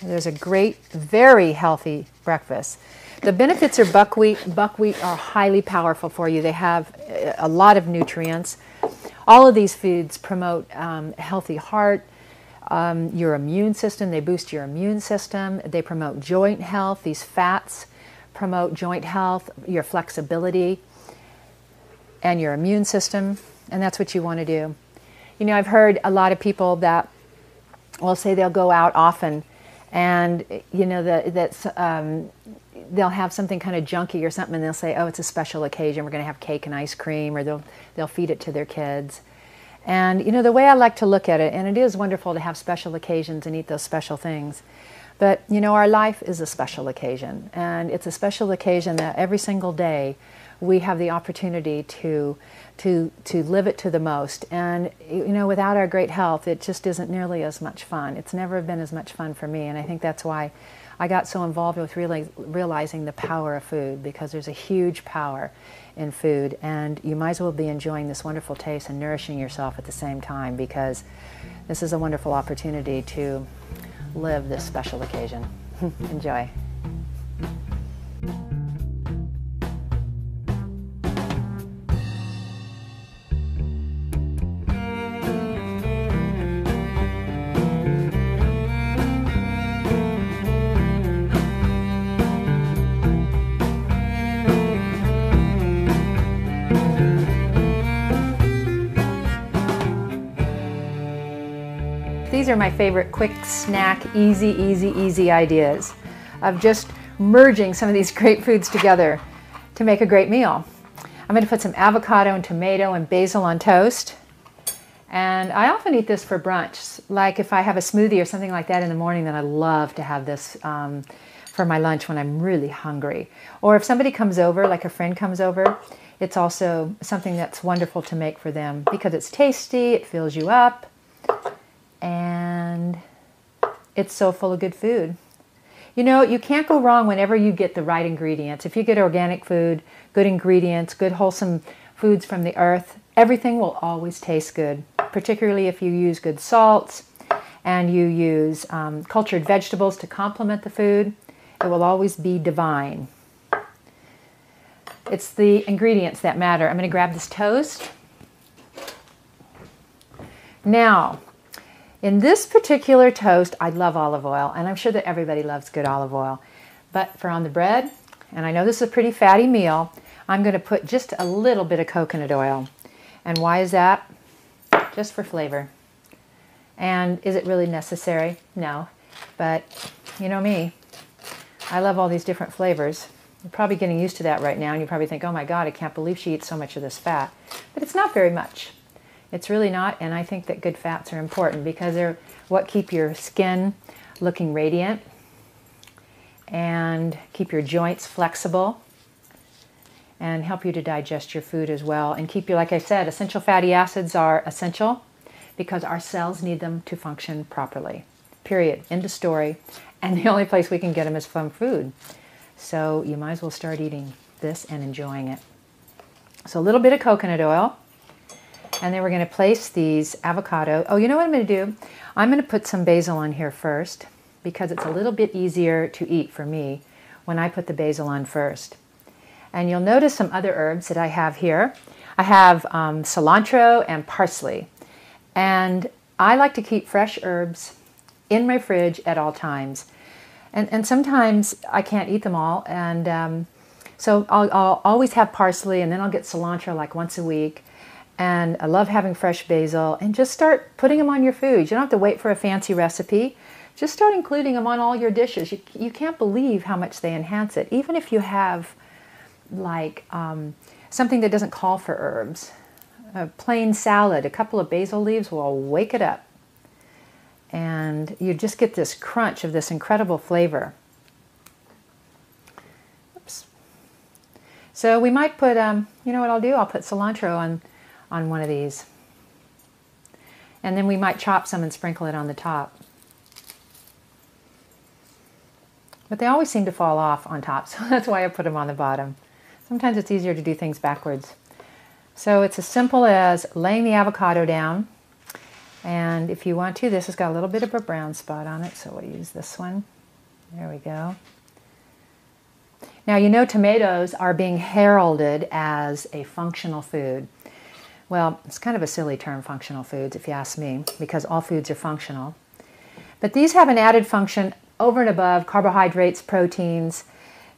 There's a great, very healthy breakfast. The benefits of buckwheat. Buckwheat are highly powerful for you. They have a lot of nutrients. All of these foods promote a healthy heart, your immune system. They boost your immune system. They promote joint health. These fats promote joint health, your flexibility, and your immune system. And that's what you want to do. You know, I've heard a lot of people that will say they'll go out often, and you know they'll have something kind of junky or something, and they'll say, "Oh, it's a special occasion. We're going to have cake and ice cream," or they'll feed it to their kids. And you know, the way I like to look at it, and it is wonderful to have special occasions and eat those special things, but you know, our life is a special occasion, and it's a special occasion that every single day we have the opportunity to live it to the most. And you know, without our great health, it just isn't nearly as much fun. It's never been as much fun for me, and I think that's why I got so involved with really realizing the power of food, because there's a huge power in food, and you might as well be enjoying this wonderful taste and nourishing yourself at the same time, because this is a wonderful opportunity to live this special occasion. Enjoy. These are my favorite quick snack, easy ideas of just merging some of these great foods together to make a great meal. I'm going to put some avocado and tomato and basil on toast. And I often eat this for brunch. Like if I have a smoothie or something like that in the morning, then I love to have this for my lunch when I'm really hungry. Or if somebody comes over, like a friend comes over, it's also something that's wonderful to make for them because it's tasty, it fills you up, and it's so full of good food. You know, you can't go wrong whenever you get the right ingredients. If you get organic food, good ingredients, good wholesome foods from the earth, everything will always taste good, particularly if you use good salts and you use cultured vegetables to complement the food. It will always be divine. It's the ingredients that matter. I'm going to grab this toast. Now, in this particular toast, I love olive oil, and I'm sure that everybody loves good olive oil. But for on the bread, and I know this is a pretty fatty meal, I'm going to put just a little bit of coconut oil. And why is that? Just for flavor. And is it really necessary? No. But you know me, I love all these different flavors. You're probably getting used to that right now, and you probably think, oh my God, I can't believe she eats so much of this fat. But it's not very much. It's really not, and I think that good fats are important because they're what keep your skin looking radiant and keep your joints flexible and help you to digest your food as well and keep you, like I said, essential fatty acids are essential because our cells need them to function properly. Period. End of story. And the only place we can get them is from food. So you might as well start eating this and enjoying it. So a little bit of coconut oil. And then we're going to place these avocado. Oh, you know what I'm going to do? I'm going to put some basil on here first because it's a little bit easier to eat for me when I put the basil on first. And you'll notice some other herbs that I have here. I have cilantro and parsley. And I like to keep fresh herbs in my fridge at all times. And sometimes I can't eat them all. And so I'll always have parsley, and then I'll get cilantro like once a week. And I love having fresh basil. And just start putting them on your foods. You don't have to wait for a fancy recipe. Just start including them on all your dishes. You can't believe how much they enhance it. Even if you have like something that doesn't call for herbs. A plain salad, a couple of basil leaves will wake it up. And you just get this crunch of this incredible flavor. Oops. So we might put, you know what I'll do? I'll put cilantro on one of these. And then we might chop some and sprinkle it on the top. But they always seem to fall off on top, so that's why I put them on the bottom. Sometimes it's easier to do things backwards. So it's as simple as laying the avocado down. And if you want to, this has got a little bit of a brown spot on it, so we'll use this one. There we go. Now, you know tomatoes are being heralded as a functional food. Well, it's kind of a silly term, functional foods, if you ask me, because all foods are functional. But these have an added function over and above carbohydrates, proteins.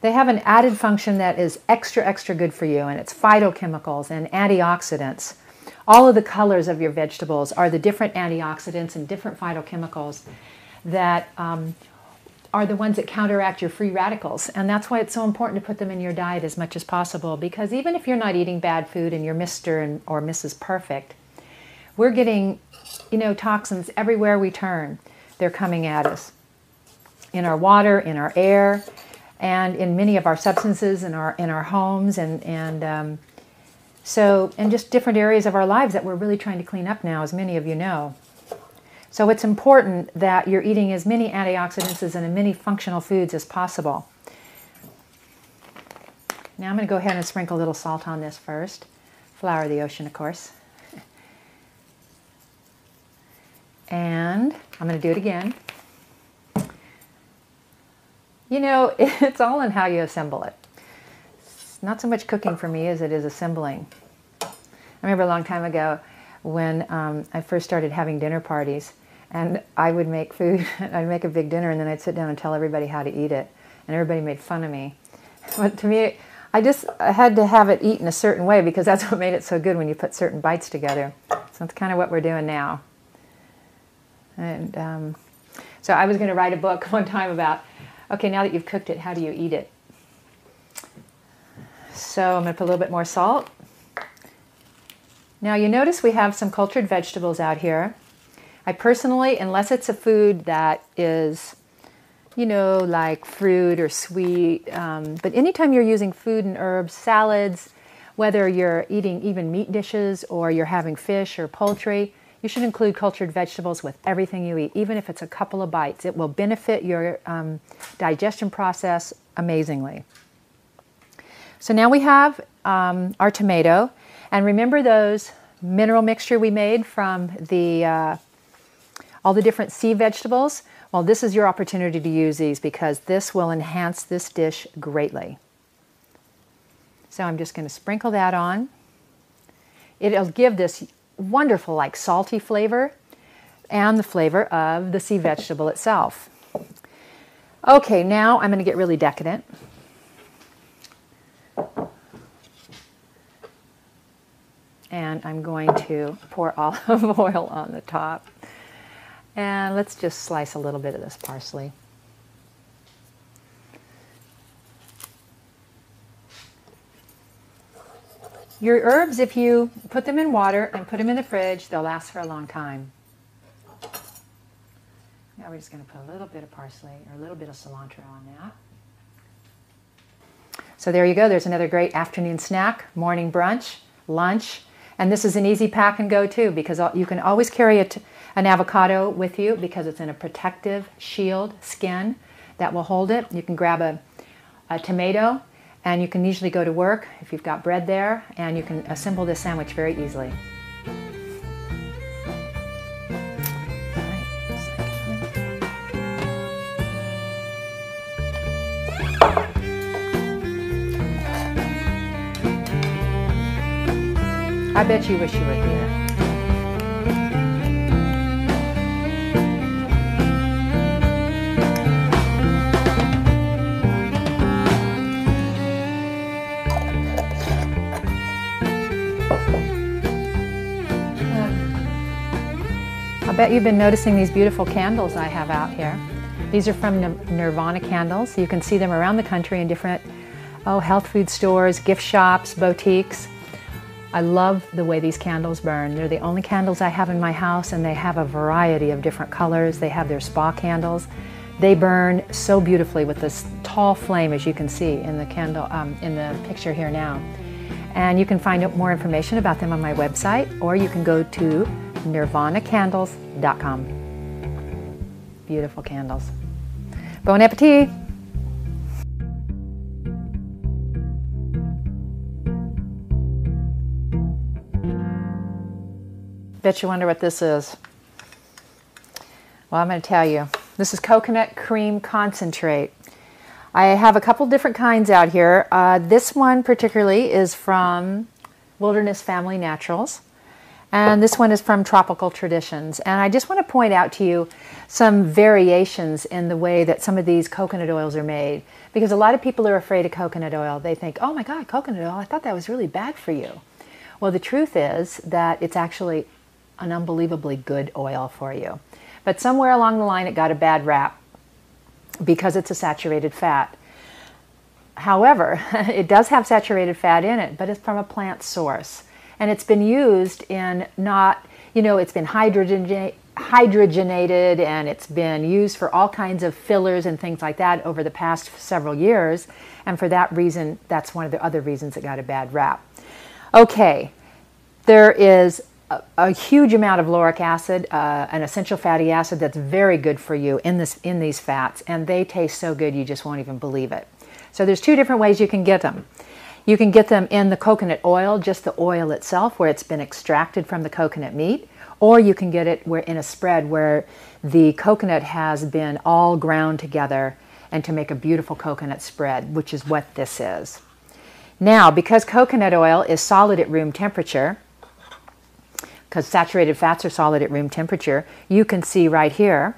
They have an added function that is extra, extra good for you, and it's phytochemicals and antioxidants. All of the colors of your vegetables are the different antioxidants and different phytochemicals that are the ones that counteract your free radicals. And that's why it's so important to put them in your diet as much as possible, because even if you're not eating bad food and you're Mr. or Mrs. Perfect, we're getting, you know, toxins everywhere we turn. They're coming at us. In our water, in our air, and in many of our substances in our homes, and just different areas of our lives that we're really trying to clean up now, as many of you know. So it's important that you're eating as many antioxidants and as many functional foods as possible. Now I'm going to go ahead and sprinkle a little salt on this first. Flour of the ocean, of course. And I'm going to do it again. You know, it's all in how you assemble it. It's not so much cooking for me as it is assembling. I remember a long time ago when I first started having dinner parties, and I would make food. I'd make a big dinner, and then I'd sit down and tell everybody how to eat it, and everybody made fun of me. But to me, I had to have it eaten a certain way because that's what made it so good when you put certain bites together. So that's kind of what we're doing now. And so I was going to write a book one time about, okay, now that you've cooked it, how do you eat it? So I'm going to put a little bit more salt. Now you notice we have some cultured vegetables out here. I personally, unless it's a food that is you know, like fruit or sweet. But anytime you're using food and herbs, salads, whether you're eating even meat dishes or you're having fish or poultry, you should include cultured vegetables with everything you eat, even if it's a couple of bites. It will benefit your digestion process amazingly. So now we have our tomato. And remember those mineral mixture we made from all the different sea vegetables? Well, this is your opportunity to use these because this will enhance this dish greatly. So I'm just going to sprinkle that on. It'll give this wonderful, like salty flavor and the flavor of the sea vegetable itself. Okay, now I'm going to get really decadent. And I'm going to pour olive oil on the top. And let's just slice a little bit of this parsley. Your herbs, if you put them in water and put them in the fridge, they'll last for a long time. Now we're just going to put a little bit of parsley or a little bit of cilantro on that. So there you go. There's another great afternoon snack, morning brunch, lunch. And this is an easy pack and go too, because you can always carry an avocado with you because it's in a protective shield skin that will hold it. You can grab a tomato, and you can usually go to work if you've got bread there, and you can assemble this sandwich very easily. I bet you wish you were here. I bet you've been noticing these beautiful candles I have out here. These are from Nirvana candles. You can see them around the country in different health food stores, gift shops, boutiques. I love the way these candles burn. They're the only candles I have in my house, and they have a variety of different colors. They have their spa candles. They burn so beautifully with this tall flame, as you can see in the candle in the picture here now. And you can find out more information about them on my website, or you can go to nirvanacandles.com. Beautiful candles. Bon appetit! Bet you wonder what this is. Well, I'm going to tell you. This is coconut cream concentrate. I have a couple different kinds out here. This one particularly is from Wilderness Family Naturals. And this one is from Tropical Traditions. And I just want to point out to you some variations in the way that some of these coconut oils are made. Because a lot of people are afraid of coconut oil. They think, oh my God, coconut oil, I thought that was really bad for you. Well, the truth is that it's actually an unbelievably good oil for you. But somewhere along the line it got a bad rap because it's a saturated fat. However, it does have saturated fat in it, but it's from a plant source. And it's been used in it's been hydrogenated, and it's been used for all kinds of fillers and things like that over the past several years. And for that reason, that's one of the other reasons it got a bad rap. Okay, there is a huge amount of lauric acid, an essential fatty acid that's very good for you in these fats, and they taste so good you just won't even believe it. So there's two different ways you can get them. You can get them in the coconut oil, just the oil itself, where it's been extracted from the coconut meat, or you can get it in a spread where the coconut has been all ground together and to make a beautiful coconut spread, which is what this is. Now, because coconut oil is solid at room temperature, because saturated fats are solid at room temperature, you can see right here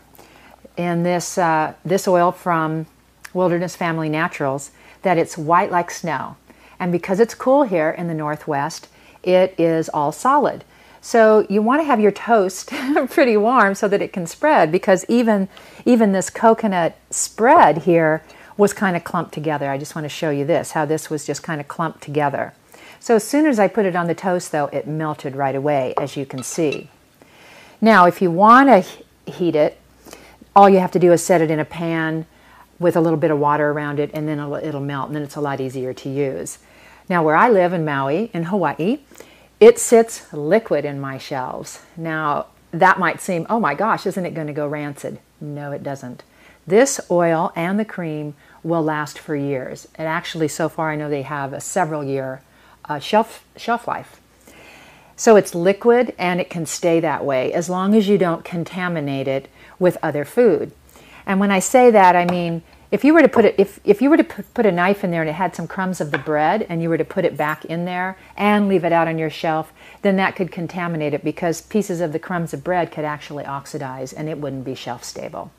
in this oil from Wilderness Family Naturals that it's white like snow. And because it's cool here in the Northwest, it is all solid. So you want to have your toast pretty warm so that it can spread, because even this coconut spread here was kind of clumped together. I just want to show you this, how this was just kind of clumped together. So as soon as I put it on the toast, though, it melted right away, as you can see. Now, if you want to heat it, all you have to do is set it in a pan with a little bit of water around it, and then it'll melt, and then it's a lot easier to use. Now, where I live in Maui, in Hawaii, it sits liquid in my shelves. Now, that might seem, oh my gosh, isn't it going to go rancid? No, it doesn't. This oil and the cream will last for years. And actually, so far, I know they have a several-year shelf life. So it's liquid, and it can stay that way as long as you don't contaminate it with other food. And when I say that, I mean, if you were to put a knife in there and it had some crumbs of the bread, and you were to put it back in there and leave it out on your shelf, then that could contaminate it, because pieces of the crumbs of bread could actually oxidize and it wouldn't be shelf stable.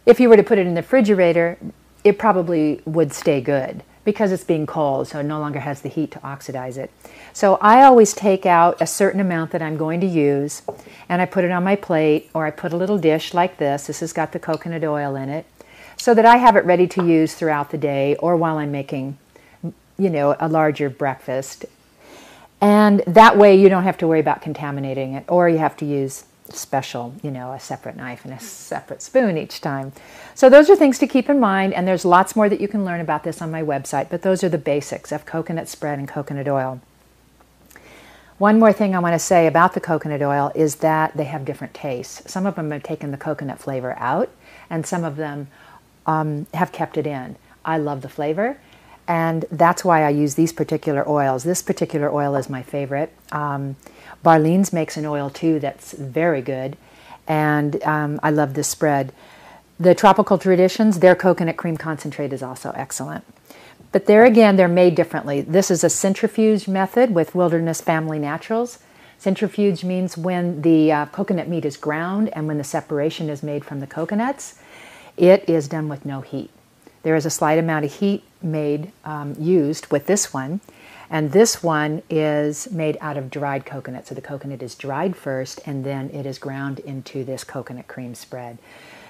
If you were to put it in the refrigerator, it probably would stay good because it's being cold, so it no longer has the heat to oxidize it. So I always take out a certain amount that I'm going to use, and I put it on my plate, or I put a little dish like this. This has got the coconut oil in it, so that I have it ready to use throughout the day or while I'm making, a larger breakfast. And that way you don't have to worry about contaminating it, or you have to use special, a separate knife and a separate spoon each time. So those are things to keep in mind, and there's lots more that you can learn about this on my website, but those are the basics of coconut spread and coconut oil. One more thing I want to say about the coconut oil is that they have different tastes. Some of them have taken the coconut flavor out, and some of them have kept it in. I love the flavor, and that's why I use these particular oils. This particular oil is my favorite. Barlean's makes an oil too that's very good, and I love this spread. The Tropical Traditions, their coconut cream concentrate is also excellent. But there again, they're made differently. This is a centrifuge method with Wilderness Family Naturals. Centrifuge means when the coconut meat is ground and when the separation is made from the coconuts. It is done with no heat. There is a slight amount of heat used with this one, and this one is made out of dried coconut. So the coconut is dried first, and then it is ground into this coconut cream spread.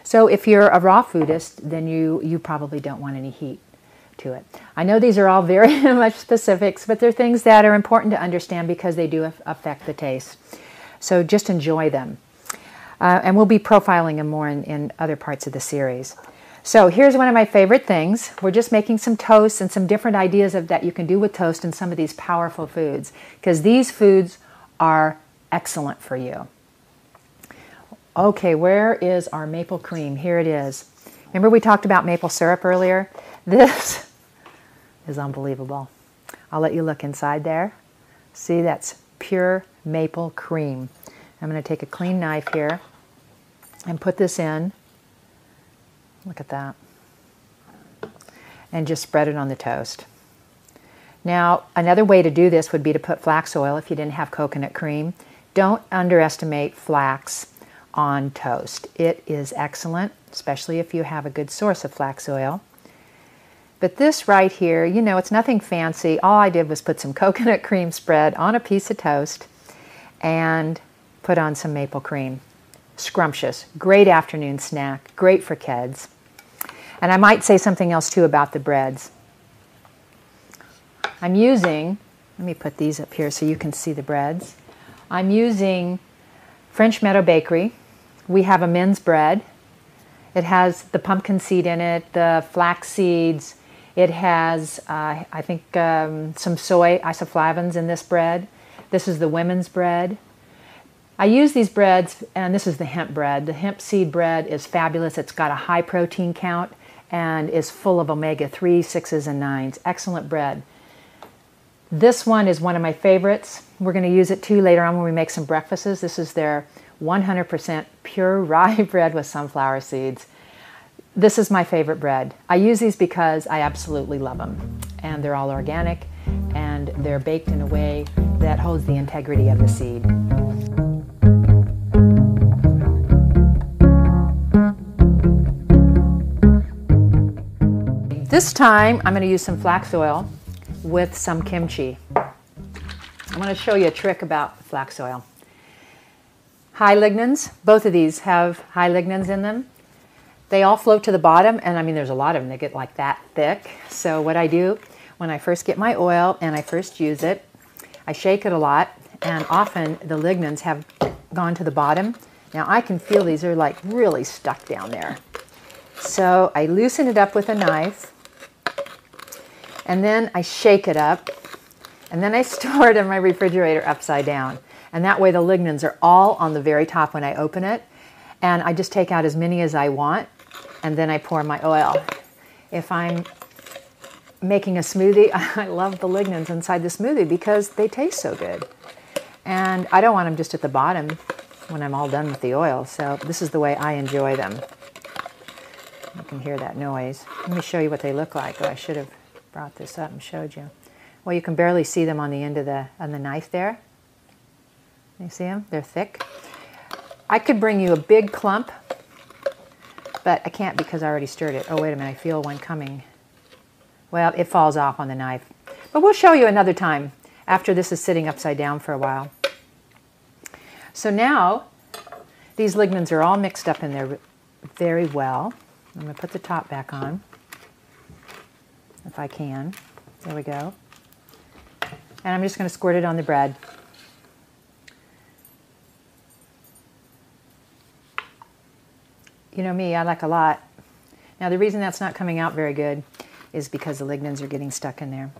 So if you're a raw foodist, then you probably don't want any heat to it. I know these are all very much specifics, but they're things that are important to understand because they do affect the taste. So just enjoy them. And we'll be profiling them more in other parts of the series. So here's one of my favorite things. We're just making some toast and some different ideas that you can do with toast and some of these powerful foods, because these foods are excellent for you. Okay, where is our maple cream? Here it is. Remember we talked about maple syrup earlier? This is unbelievable. I'll let you look inside there. See, that's pure maple cream. I'm going to take a clean knife here and put this in. Look at that. And just spread it on the toast. Now, another way to do this would be to put flax oil if you didn't have coconut cream. Don't underestimate flax on toast. It is excellent, especially if you have a good source of flax oil. But this right here, it's nothing fancy. All I did was put some coconut cream spread on a piece of toast and put on some maple cream. Scrumptious, great afternoon snack, great for kids. And I might say something else too about the breads. I'm using, let me put these up here so you can see the breads. I'm using French Meadow Bakery. We have a men's bread. It has the pumpkin seed in it, the flax seeds. It has, I think, some soy isoflavones in this bread. This is the women's bread. I use these breads, and this is the hemp bread. The hemp seed bread is fabulous. It's got a high protein count and is full of omega-3, 6s, and 9s. Excellent bread. This one is one of my favorites. We're going to use it too later on when we make some breakfasts. This is their 100% pure rye bread with sunflower seeds. This is my favorite bread. I use these because I absolutely love them. And they're all organic, and they're baked in a way that holds the integrity of the seed. This time, I'm going to use some flax oil with some kimchi. I'm going to show you a trick about flax oil. High lignans, both of these have high lignans in them. They all float to the bottom, and I mean there's a lot of them that get like that thick. So what I do when I first get my oil and I first use it, I shake it a lot, and often the lignans have gone to the bottom. Now I can feel these are like really stuck down there. So I loosen it up with a knife, and then I shake it up, and then I store it in my refrigerator upside down. And that way the lignans are all on the very top when I open it. And I just take out as many as I want, and then I pour my oil. If I'm making a smoothie, I love the lignans inside the smoothie because they taste so good. And I don't want them just at the bottom when I'm all done with the oil. So this is the way I enjoy them. You can hear that noise. Let me show you what they look like. Oh, I should have brought this up and showed you. Well, you can barely see them on the end of the knife there. You see them? They're thick. I could bring you a big clump, but I can't because I already stirred it. Oh, wait a minute. I feel one coming. Well, it falls off on the knife. But we'll show you another time after this is sitting upside down for a while. So now, these lignans are all mixed up in there very well. I'm going to put the top back on, if I can. There we go. And I'm just going to squirt it on the bread. You know me, I like a lot. Now the reason that's not coming out very good is because the lignans are getting stuck in there.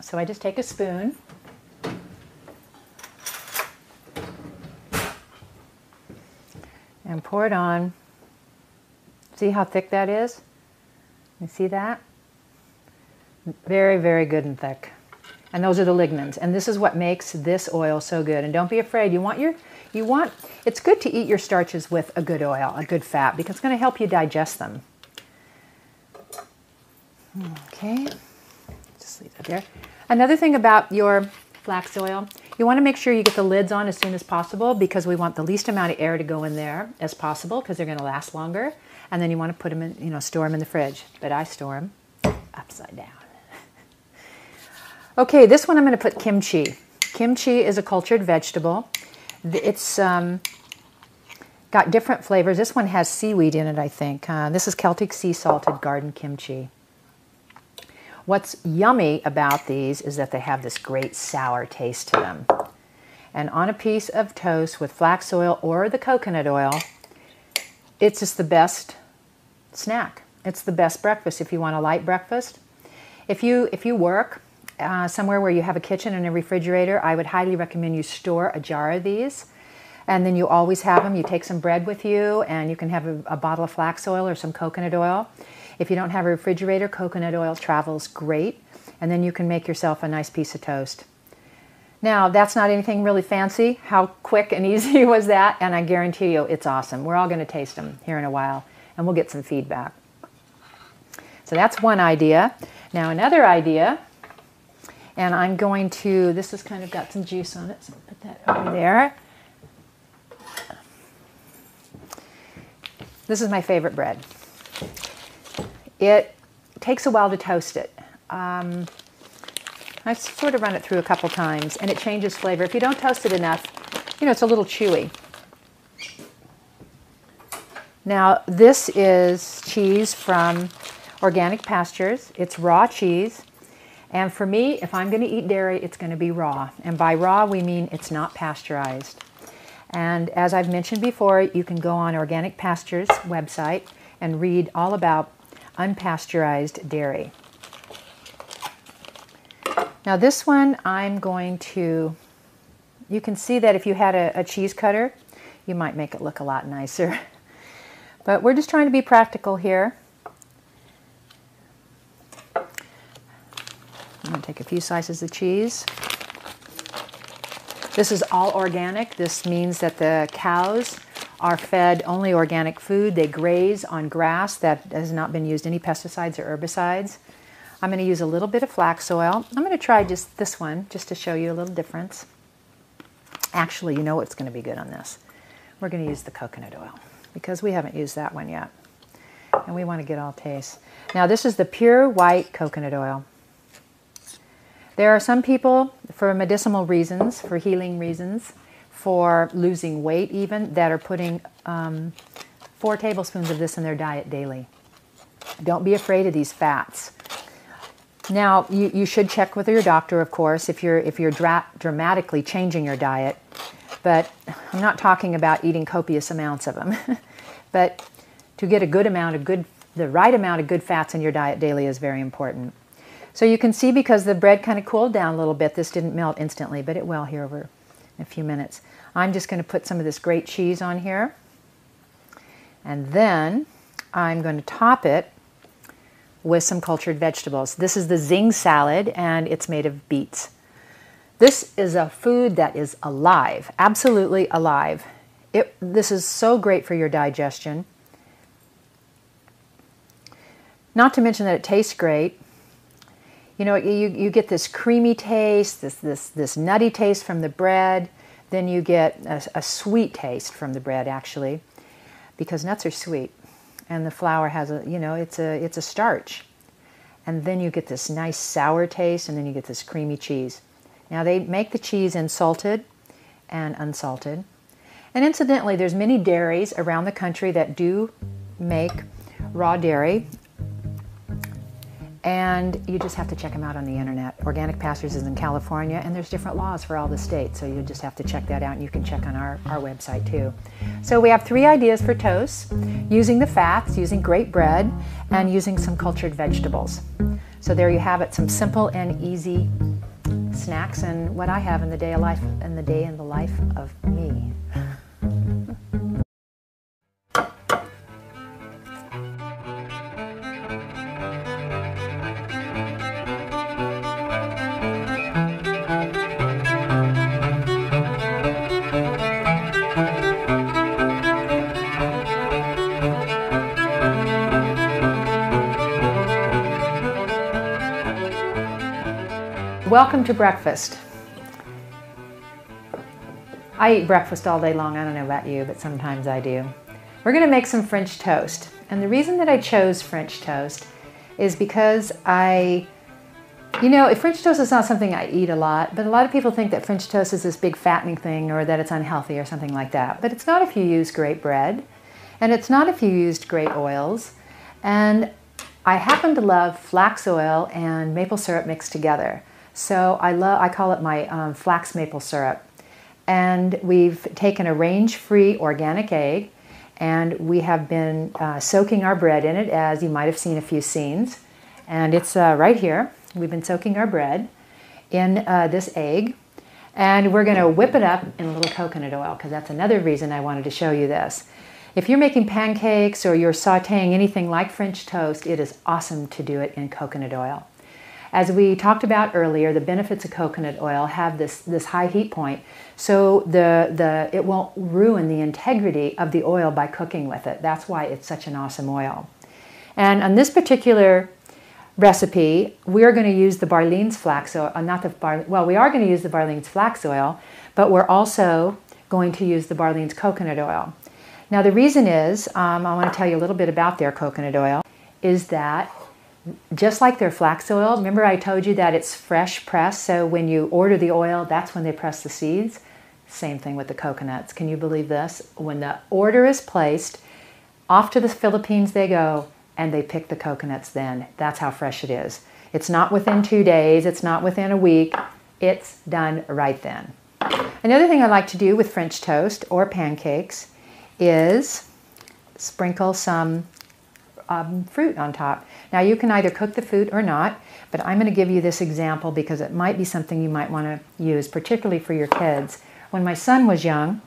So I just take a spoon and pour it on. See how thick that is? You see that? Very, very good and thick. And those are the lignans. And this is what makes this oil so good. And don't be afraid. It's good to eat your starches with a good oil, a good fat, because it's going to help you digest them. Okay, just leave that there. Another thing about your flax oil, you want to make sure you get the lids on as soon as possible because we want the least amount of air to go in there as possible because they're going to last longer. And then you want to put them in, store them in the fridge. But I store them upside down. Okay, this one I'm going to put kimchi. Kimchi is a cultured vegetable. It's got different flavors. This one has seaweed in it, I think. This is Celtic sea salted garden kimchi. What's yummy about these is that they have this great sour taste to them. And on a piece of toast with flax oil or the coconut oil, it's just the best snack. It's the best breakfast if you want a light breakfast. If you work somewhere where you have a kitchen and a refrigerator, I would highly recommend you store a jar of these. And then you always have them. You take some bread with you, and you can have a bottle of flax oil or some coconut oil. If you don't have a refrigerator, coconut oil travels great. And then you can make yourself a nice piece of toast. Now, that's not anything really fancy. How quick and easy was that? And I guarantee you it's awesome. We're all going to taste them here in a while, and we'll get some feedback. So that's one idea. Now, another idea, and I'm going to, this has kind of got some juice on it, so I'll put that over there. This is my favorite bread. It takes a while to toast it. I sort of run it through a couple times, and it changes flavor. If you don't toast it enough, it's a little chewy. Now, this is cheese from Organic Pastures. It's raw cheese. And for me, if I'm going to eat dairy, it's going to be raw. And by raw, we mean it's not pasteurized. And as I've mentioned before, you can go on Organic Pastures website and read all about unpasteurized dairy. Now this one I'm going to, you can see that if you had a cheese cutter, you might make it look a lot nicer. But we're just trying to be practical here. I'm going to take a few slices of cheese. This is all organic. This means that the cows are fed only organic food. They graze on grass that has not been used any pesticides or herbicides. I'm going to use a little bit of flax oil. I'm going to try just this one, just to show you a little difference. Actually, you know what's going to be good on this. We're going to use the coconut oil because we haven't used that one yet. And we want to get all tastes. Now, this is the pure white coconut oil. There are some people, for medicinal reasons, for healing reasons, for losing weight even, that are putting 4 tablespoons of this in their diet daily. Don't be afraid of these fats. Now, you should check with your doctor, of course, if you're dramatically changing your diet. But I'm not talking about eating copious amounts of them. But to get the right amount of good fats in your diet daily is very important. So you can see, because the bread kind of cooled down a little bit, this didn't melt instantly, but it will here over a few minutes. I'm just going to put some of this great cheese on here. And then I'm going to top it with some cultured vegetables. This is the Zing salad, and it's made of beets. This is a food that is alive, absolutely alive. This is so great for your digestion. Not to mention that it tastes great. You know, you get this creamy taste, this nutty taste from the bread. Then you get a sweet taste from the bread, actually, because nuts are sweet, and the flour has it's a starch. And then you get this nice sour taste, and then you get this creamy cheese. Now they make the cheese in salted and unsalted. And incidentally, there's many dairies around the country that do make raw dairy. And you just have to check them out on the internet. Organic Pastures is in California, and there's different laws for all the states, so you just have to check that out, and you can check on our website too. So we have 3 ideas for toast: using the fats, using great bread, and using some cultured vegetables. So there you have it, some simple and easy snacks, and what I have in the day in the life of me. Welcome to breakfast. I eat breakfast all day long. I don't know about you, but sometimes I do. We're going to make some French toast. And the reason that I chose French toast is because French toast is not something I eat a lot, but a lot of people think that French toast is this big fattening thing, or that it's unhealthy or something like that. But it's not if you use great bread, and it's not if you used great oils. And I happen to love flax oil and maple syrup mixed together. So I call it my flax maple syrup. And we've taken a range-free organic egg, and we have been soaking our bread in it, as you might have seen a few scenes. And it's right here. We've been soaking our bread in this egg, and we're going to whip it up in a little coconut oil, because that's another reason I wanted to show you this. If you're making pancakes or you're sauteing anything like French toast, it is awesome to do it in coconut oil. As we talked about earlier, the benefits of coconut oil have this high heat point, so it won't ruin the integrity of the oil by cooking with it. That's why it's such an awesome oil. And on this particular recipe, we are going to use the Barlean's flax oil, we are going to use the Barlean's flax oil, but we're also going to use the Barlean's coconut oil. Now the reason is, I want to tell you a little bit about their coconut oil, is that just like their flax oil, remember I told you that it's fresh pressed, so when you order the oil, that's when they press the seeds? Same thing with the coconuts. Can you believe this? When the order is placed, off to the Philippines they go, and they pick the coconuts then. That's how fresh it is. It's not within 2 days, it's not within a week, it's done right then. Another thing I like to do with French toast or pancakes is sprinkle some fruit on top. Now you can either cook the fruit or not, but I'm going to give you this example because it might be something you might want to use, particularly for your kids. When my son was young,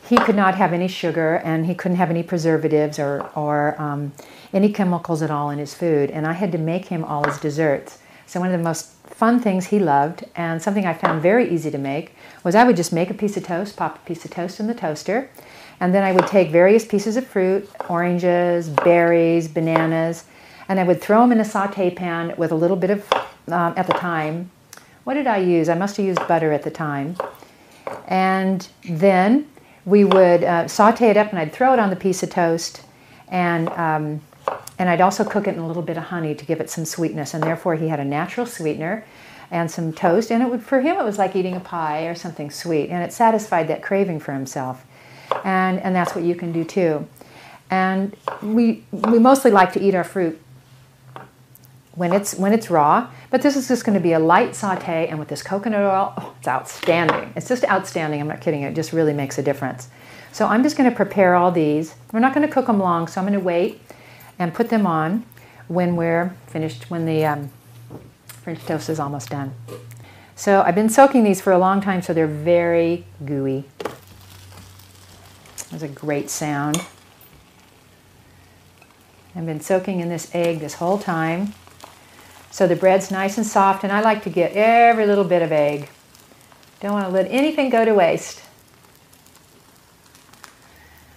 he could not have any sugar, and he couldn't have any preservatives or any chemicals at all in his food, and I had to make him all his desserts. So one of the most fun things he loved, and something I found very easy to make, was I would just make a piece of toast, pop a piece of toast in the toaster, and then I would take various pieces of fruit, oranges, berries, bananas, and I would throw them in a saute pan with a little bit of, at the time, what did I use? I must have used butter at the time. And then we would saute it up, and I'd throw it on the piece of toast, and I'd also cook it in a little bit of honey to give it some sweetness, and therefore he had a natural sweetener and some toast, and for him it was like eating a pie or something sweet, and it satisfied that craving for himself. And that's what you can do too. And we mostly like to eat our fruit when it's raw. But this is just going to be a light saute, and with this coconut oil, oh, it's outstanding. It's just outstanding. I'm not kidding you. It just really makes a difference. So I'm just going to prepare all these. We're not going to cook them long, so I'm going to wait and put them on when we're finished, when the French toast is almost done. So I've been soaking these for a long time, so they're very gooey. That's a great sound. I've been soaking in this egg this whole time. So the bread's nice and soft, and I like to get every little bit of egg. Don't want to let anything go to waste.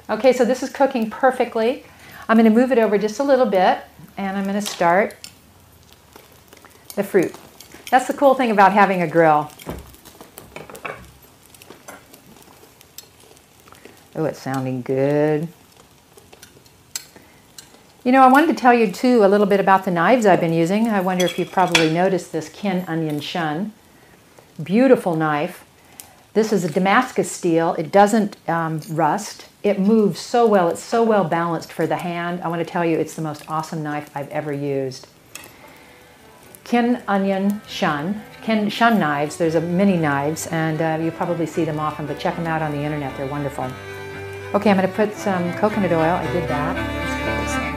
Okay, so this is cooking perfectly. I'm going to move it over just a little bit, and I'm going to start the fruit. That's the cool thing about having a grill. Oh, it's sounding good. You know, I wanted to tell you, too, a little bit about the knives I've been using. I wonder if you've probably noticed this Kin Onion Shun. Beautiful knife. This is a Damascus steel. It doesn't rust. It moves so well. It's so well balanced for the hand. I want to tell you, it's the most awesome knife I've ever used. Kin Onion Shun. Kin Shun knives. There's a mini knives, and you probably see them often, but check them out on the internet. They're wonderful. Okay, I'm going to put some coconut oil. I did that. Let's put this in.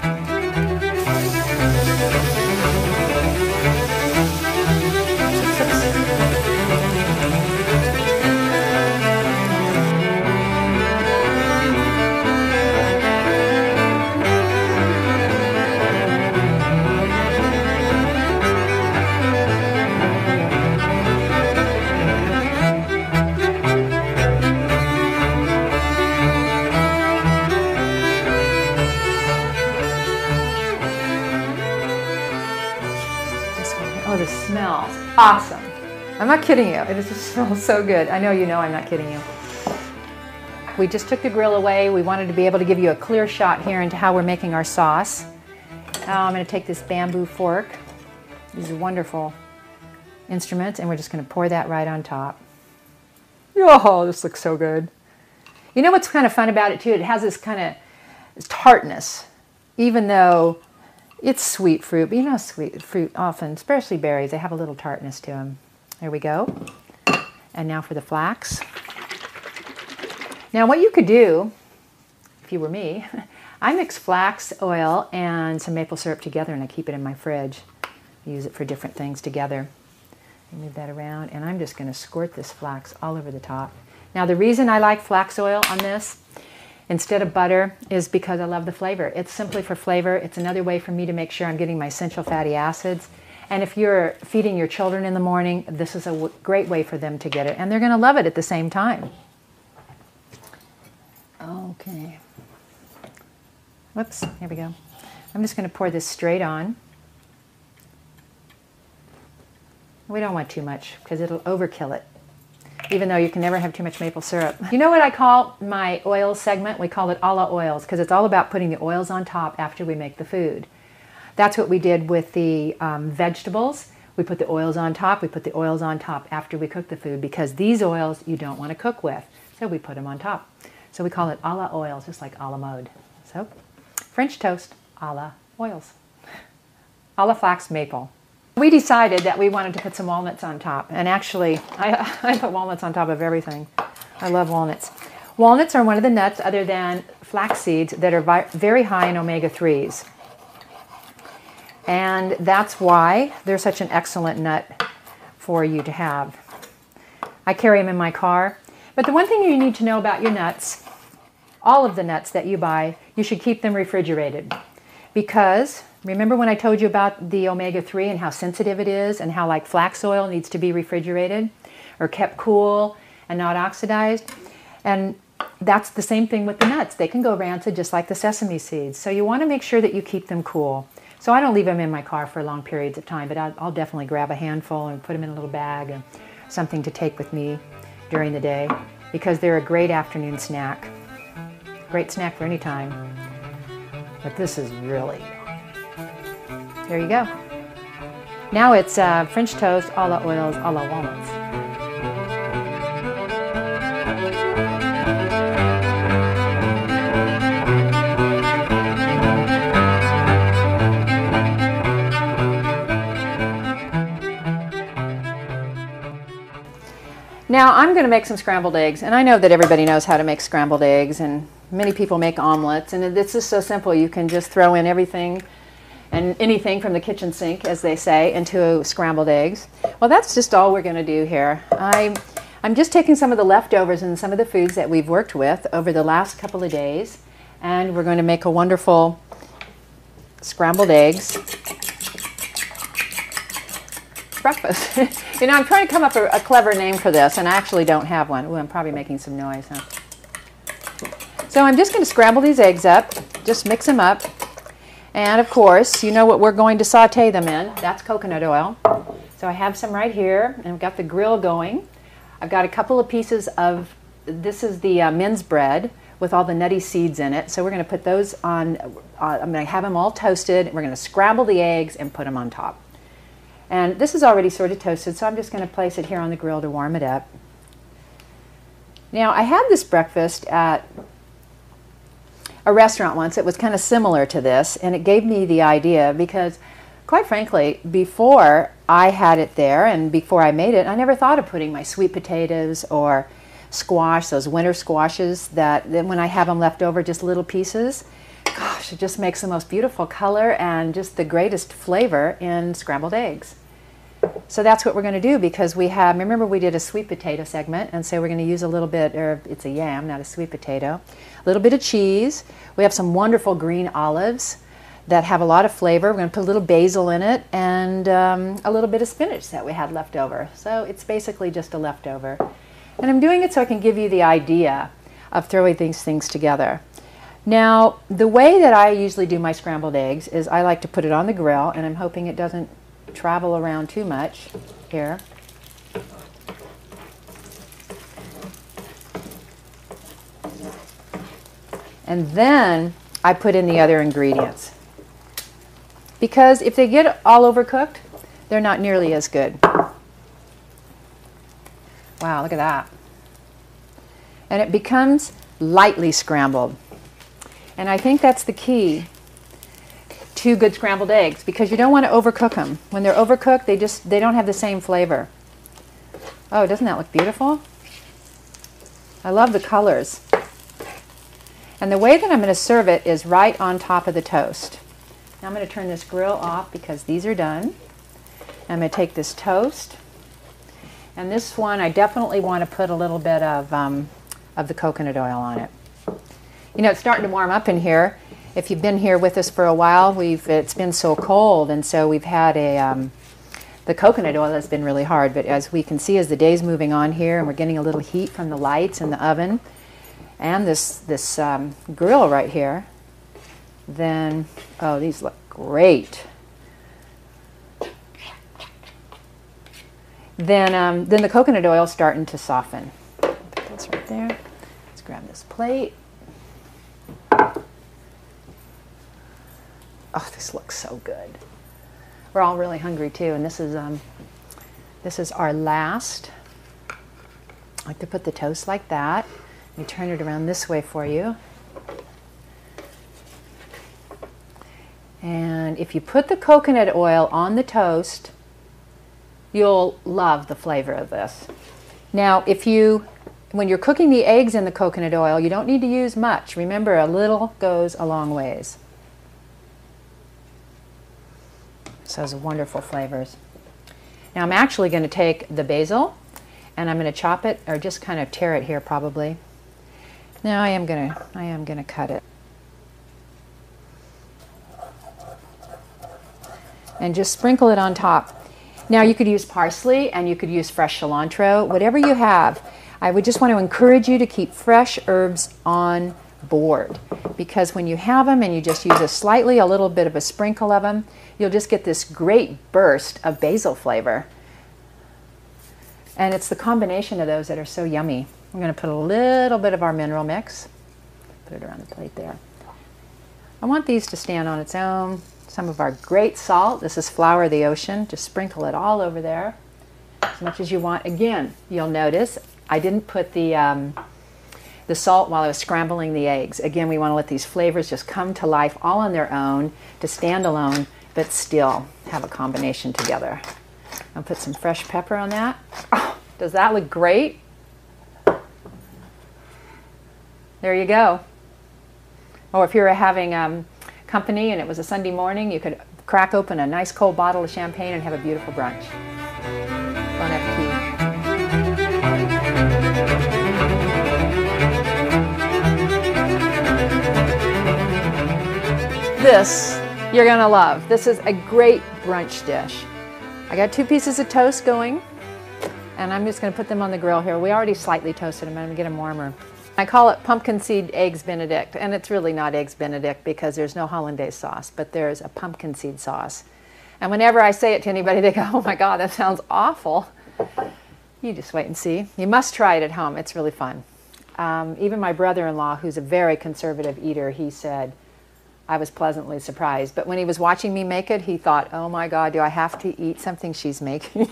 Oh, the smells awesome. I'm not kidding you. It just smells so good. I know I'm not kidding you. We just took the grill away. We wanted to be able to give you a clear shot here into how we're making our sauce. Now I'm going to take this bamboo fork, these wonderful instruments, and we're just going to pour that right on top. Oh, this looks so good. You know what's kind of fun about it too? It has this kind of tartness, even though it's sweet fruit, but you know sweet fruit often, especially berries, they have a little tartness to them. There we go. And now for the flax. Now what you could do, if you were me, I mix flax oil and some maple syrup together and I keep it in my fridge. I use it for different things together. Move that around, and I'm just going to squirt this flax all over the top. Now the reason I like flax oil on this instead of butter is because I love the flavor. It's simply for flavor. It's another way for me to make sure I'm getting my essential fatty acids. And if you're feeding your children in the morning, this is a great way for them to get it. And they're going to love it at the same time. Okay. Whoops, here we go. I'm just going to pour this straight on. We don't want too much because it'll overkill it, even though you can never have too much maple syrup. You know what I call my oil segment? We call it a la oils because it's all about putting the oils on top after we make the food. That's what we did with the vegetables. We put the oils on top. We put the oils on top after we cook the food because these oils you don't want to cook with. So we put them on top. So we call it a la oils, just like a la mode. So French toast a la oils. A la flax maple. We decided that we wanted to put some walnuts on top, and actually I put walnuts on top of everything. I love walnuts. Walnuts are one of the nuts, other than flax seeds, that are very high in omega-3s. And that's why they're such an excellent nut for you to have. I carry them in my car. But the one thing you need to know about your nuts, all of the nuts that you buy, you should keep them refrigerated. Because remember when I told you about the omega-3 and how sensitive it is and how like flax oil needs to be refrigerated or kept cool and not oxidized? And that's the same thing with the nuts. They can go rancid just like the sesame seeds. So you want to make sure that you keep them cool. So I don't leave them in my car for long periods of time, but I'll definitely grab a handful and put them in a little bag or something to take with me during the day because they're a great afternoon snack. Great snack for any time. But this is really there you go. Now it's French toast, a la oils, a la walnuts. Now I'm going to make some scrambled eggs, and I know that everybody knows how to make scrambled eggs, and many people make omelets, and it's just so simple. You can just throw in everything and anything from the kitchen sink, as they say, into scrambled eggs. Well, that's just all we're going to do here. I'm just taking some of the leftovers and some of the foods that we've worked with over the last couple of days, and we're going to make a wonderful scrambled eggs breakfast. You know, I'm trying to come up with a clever name for this, and I actually don't have one. Ooh, I'm probably making some noise, huh? So I'm just going to scramble these eggs up, just mix them up. And of course, you know what we're going to saute them in. That's coconut oil. So I have some right here, and I've got the grill going. I've got a couple of pieces of, this is the mince bread with all the nutty seeds in it. So we're going to put those on, I'm going to have them all toasted. We're going to scramble the eggs and put them on top. And this is already sort of toasted, so I'm just going to place it here on the grill to warm it up. Now, I had this breakfast at a restaurant once. It was kind of similar to this, and it gave me the idea because, quite frankly, before I had it there and before I made it, I never thought of putting my sweet potatoes or squash, those winter squashes, that then when I have them left over, just little pieces. Gosh, it just makes the most beautiful color and just the greatest flavor in scrambled eggs. So that's what we're going to do, because we have, remember we did a sweet potato segment, and so we're going to use a little bit, or it's a yam, not a sweet potato, a little bit of cheese. We have some wonderful green olives that have a lot of flavor. We're going to put a little basil in it, and a little bit of spinach that we had left over. So it's basically just a leftover. And I'm doing it so I can give you the idea of throwing these things together. Now, the way that I usually do my scrambled eggs is I like to put it on the grill, and I'm hoping it doesn't travel around too much here. And then I put in the other ingredients. Because if they get all overcooked, they're not nearly as good. Wow, look at that. And it becomes lightly scrambled. And I think that's the key to good scrambled eggs, because you don't want to overcook them. When they're overcooked, they don't have the same flavor. Oh, doesn't that look beautiful? I love the colors. And the way that I'm going to serve it is right on top of the toast. Now I'm going to turn this grill off because these are done. I'm going to take this toast, and this one I definitely want to put a little bit of the coconut oil on it. You know, it's starting to warm up in here. If you've been here with us for a while, it's been so cold, and so we've had the coconut oil has been really hard. But as we can see, as the day's moving on here, and we're getting a little heat from the lights in the oven, and this grill right here, then oh, these look great. Then the coconut oil is starting to soften. Put this right there. Let's grab this plate. Oh, this looks so good. We're all really hungry too, and this is our last. I like to put the toast like that. Let me turn it around this way for you. And if you put the coconut oil on the toast, you'll love the flavor of this. Now, when you're cooking the eggs in the coconut oil, you don't need to use much. Remember, a little goes a long ways. So those are wonderful flavors. Now I'm actually going to take the basil, and I'm going to chop it, or just kind of tear it here probably. Now I am going to cut it. And just sprinkle it on top. Now you could use parsley, and you could use fresh cilantro, whatever you have. I would just want to encourage you to keep fresh herbs on board, because when you have them and you just use a little bit of a sprinkle of them, you'll just get this great burst of basil flavor. And it's the combination of those that are so yummy. I'm going to put a little bit of our mineral mix. Put it around the plate there. I want these to stand on its own. Some of our great salt. This is Flower of the Ocean. Just sprinkle it all over there as much as you want. Again, you'll notice I didn't put the salt while I was scrambling the eggs. Again, we want to let these flavors just come to life all on their own, to stand alone, but still have a combination together. I'll put some fresh pepper on that. Oh, does that look great? there you go. Or if you were having company and it was a Sunday morning, you could crack open a nice cold bottle of champagne and have a beautiful brunch. Bon appetit. This you're gonna love. This is a great brunch dish. I got 2 pieces of toast going, and I'm just gonna put them on the grill here. We already slightly toasted them. I'm gonna get them warmer. I call it pumpkin seed eggs Benedict, and it's really not eggs Benedict because there's no hollandaise sauce, but there's a pumpkin seed sauce. And whenever I say it to anybody, they go, "Oh my God, that sounds awful." You just wait and see. You must try it at home. It's really fun. Even my brother-in-law, who's a very conservative eater, he said, I was pleasantly surprised. But when he was watching me make it, he thought, "Oh my God, do I have to eat something she's making?"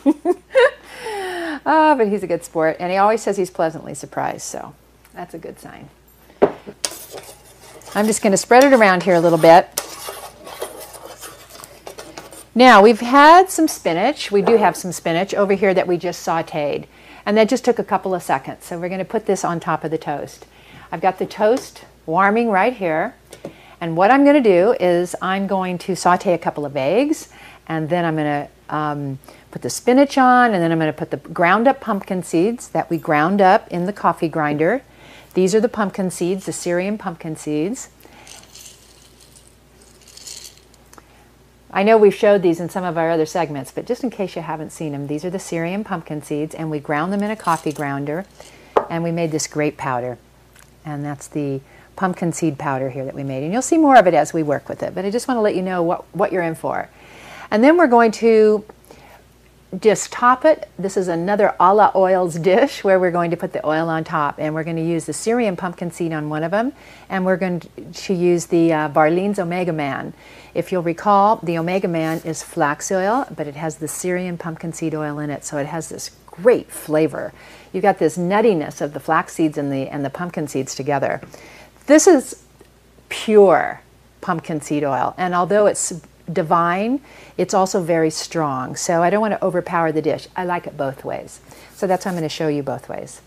Oh, but he's a good sport, and he always says he's pleasantly surprised, so that's a good sign. I'm just going to spread it around here a little bit. Now, we've had some spinach. We do have some spinach over here that we just sautéed, and that just took a couple of seconds. So we're going to put this on top of the toast. I've got the toast warming right here, and what I'm going to do is I'm going to sauté a couple of eggs, and then I'm going to put the spinach on, and then I'm going to put the ground up pumpkin seeds that we ground up in the coffee grinder. These are the pumpkin seeds, the Syrian pumpkin seeds. I know we've showed these in some of our other segments, but just in case you haven't seen them, these are the Syrian pumpkin seeds, and we ground them in a coffee grounder, and we made this great powder. And that's the pumpkin seed powder here that we made. And you'll see more of it as we work with it, but I just want to let you know what you're in for. And then we're going to just top it. This is another a la oils dish where we're going to put the oil on top, and we're going to use the Syrian pumpkin seed on one of them, and we're going to use the Barlean's Omega Man. If you'll recall, the Omega Man is flax oil, but it has the Syrian pumpkin seed oil in it, so it has this great flavor. You've got this nuttiness of the flax seeds and the pumpkin seeds together. This is pure pumpkin seed oil, and although it's divine, it's also very strong. So I don't want to overpower the dish. I like it both ways. So that's why I'm going to show you both ways.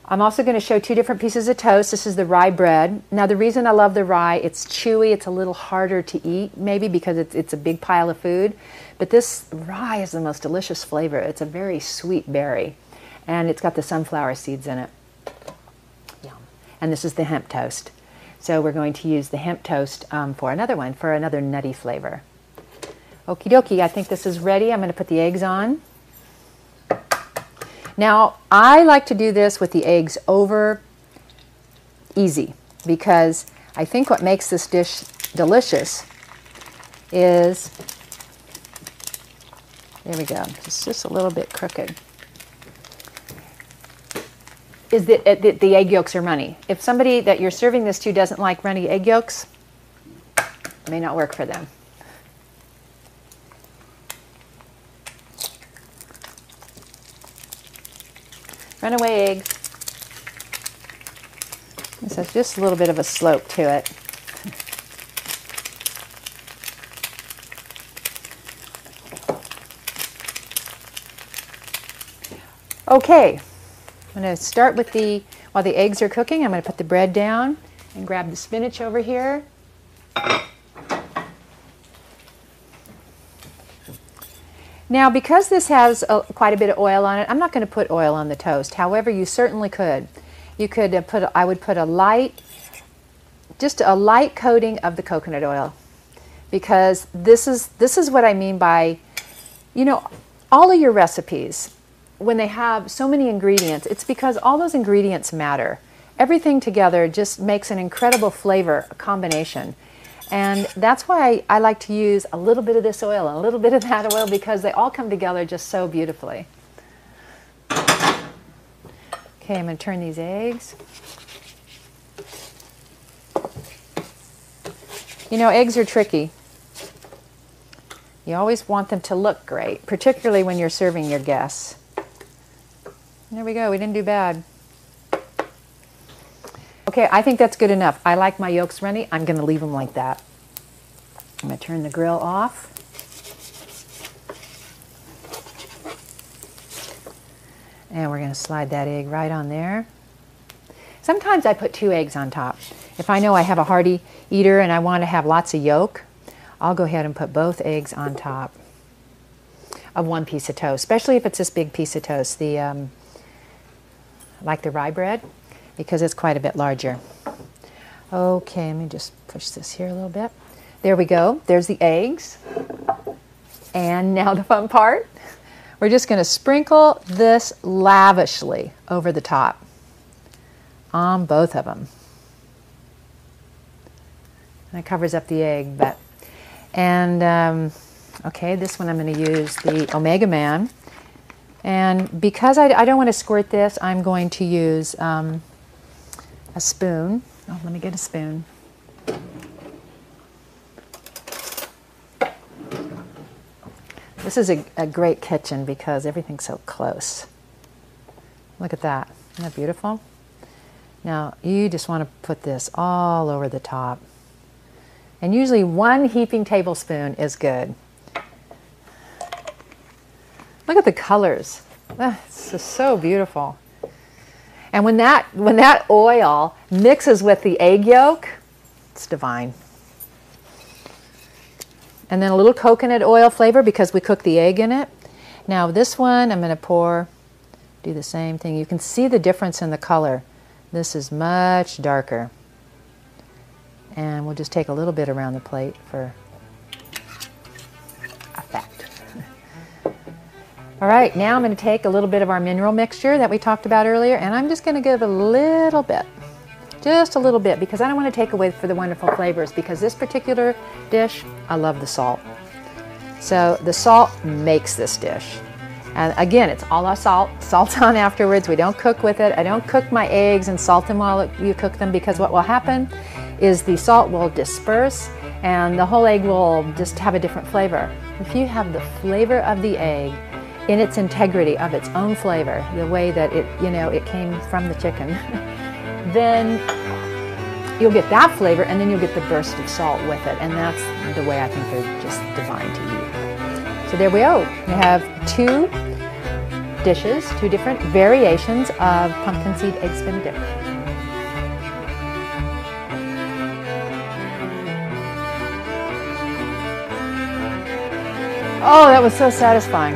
I'm also going to show 2 different pieces of toast. This is the rye bread. Now the reason I love the rye, it's chewy, it's a little harder to eat, maybe because it's a big pile of food. But this rye is the most delicious flavor. It's a very sweet berry, and it's got the sunflower seeds in it. Yum. And this is the hemp toast. So we're going to use the hemp toast for another one, for another nutty flavor. Okie dokie, I think this is ready. I'm going to put the eggs on. Now, I like to do this with the eggs over easy, because I think what makes this dish delicious is, there we go, it's just a little bit crooked, is that the egg yolks are runny. If somebody that you're serving this to doesn't like runny egg yolks, it may not work for them. Runaway eggs. This has just a little bit of a slope to it. Okay, I'm going to start with while the eggs are cooking, I'm going to put the bread down and grab the spinach over here. Now, because this has quite a bit of oil on it, I'm not going to put oil on the toast. However, you certainly could. You could I would put just a light coating of the coconut oil, because this is what I mean by, you know, all of your recipes, when they have so many ingredients, it's because all those ingredients matter. Everything together just makes an incredible flavor combination. And that's why I like to use a little bit of this oil and a little bit of that oil, because they all come together just so beautifully. Okay, I'm going to turn these eggs. You know, eggs are tricky. You always want them to look great, particularly when you're serving your guests. There we go, we didn't do bad. Okay, I think that's good enough. I like my yolks runny. I'm going to leave them like that. I'm going to turn the grill off. And we're going to slide that egg right on there. Sometimes I put 2 eggs on top. If I know I have a hearty eater and I want to have lots of yolk, I'll go ahead and put both eggs on top of 1 piece of toast, especially if it's this big piece of toast, like the rye bread, because it's quite a bit larger. Okay, let me just push this here a little bit. There we go. There's the eggs. And now the fun part. We're just going to sprinkle this lavishly over the top on both of them. And it covers up the egg, okay, this one I'm going to use the Omega Man. And because I don't want to squirt this, I'm going to use a spoon. Oh, let me get a spoon. This is a great kitchen because everything's so close. Look at that. Isn't that beautiful? Now, you just want to put this all over the top. And usually 1 heaping tablespoon is good. Look at the colors. It's just so beautiful. And when that oil mixes with the egg yolk, it's divine. And then a little coconut oil flavor because we cooked the egg in it. Now this one I'm going to do the same thing. You can see the difference in the color. This is much darker. And we'll just take a little bit around the plate for effect. All right, now I'm going to take a little bit of our mineral mixture that we talked about earlier, and I'm just going to give a little bit. Just a little bit, because I don't want to take away for the wonderful flavors, because this particular dish, I love the salt. So the salt makes this dish. And again, it's all our salt. Salt's on afterwards. We don't cook with it. I don't cook my eggs and salt them while you cook them, because what will happen is the salt will disperse and the whole egg will just have a different flavor. If you have the flavor of the egg in its integrity of its own flavor, the way that it came from the chicken, then you'll get that flavor, and then you'll get the burst of salt with it, and that's the way I think they're just divine to eat. So there we go. We have 2 dishes, 2 different variations of pumpkin seed egg spin dip. Oh, that was so satisfying.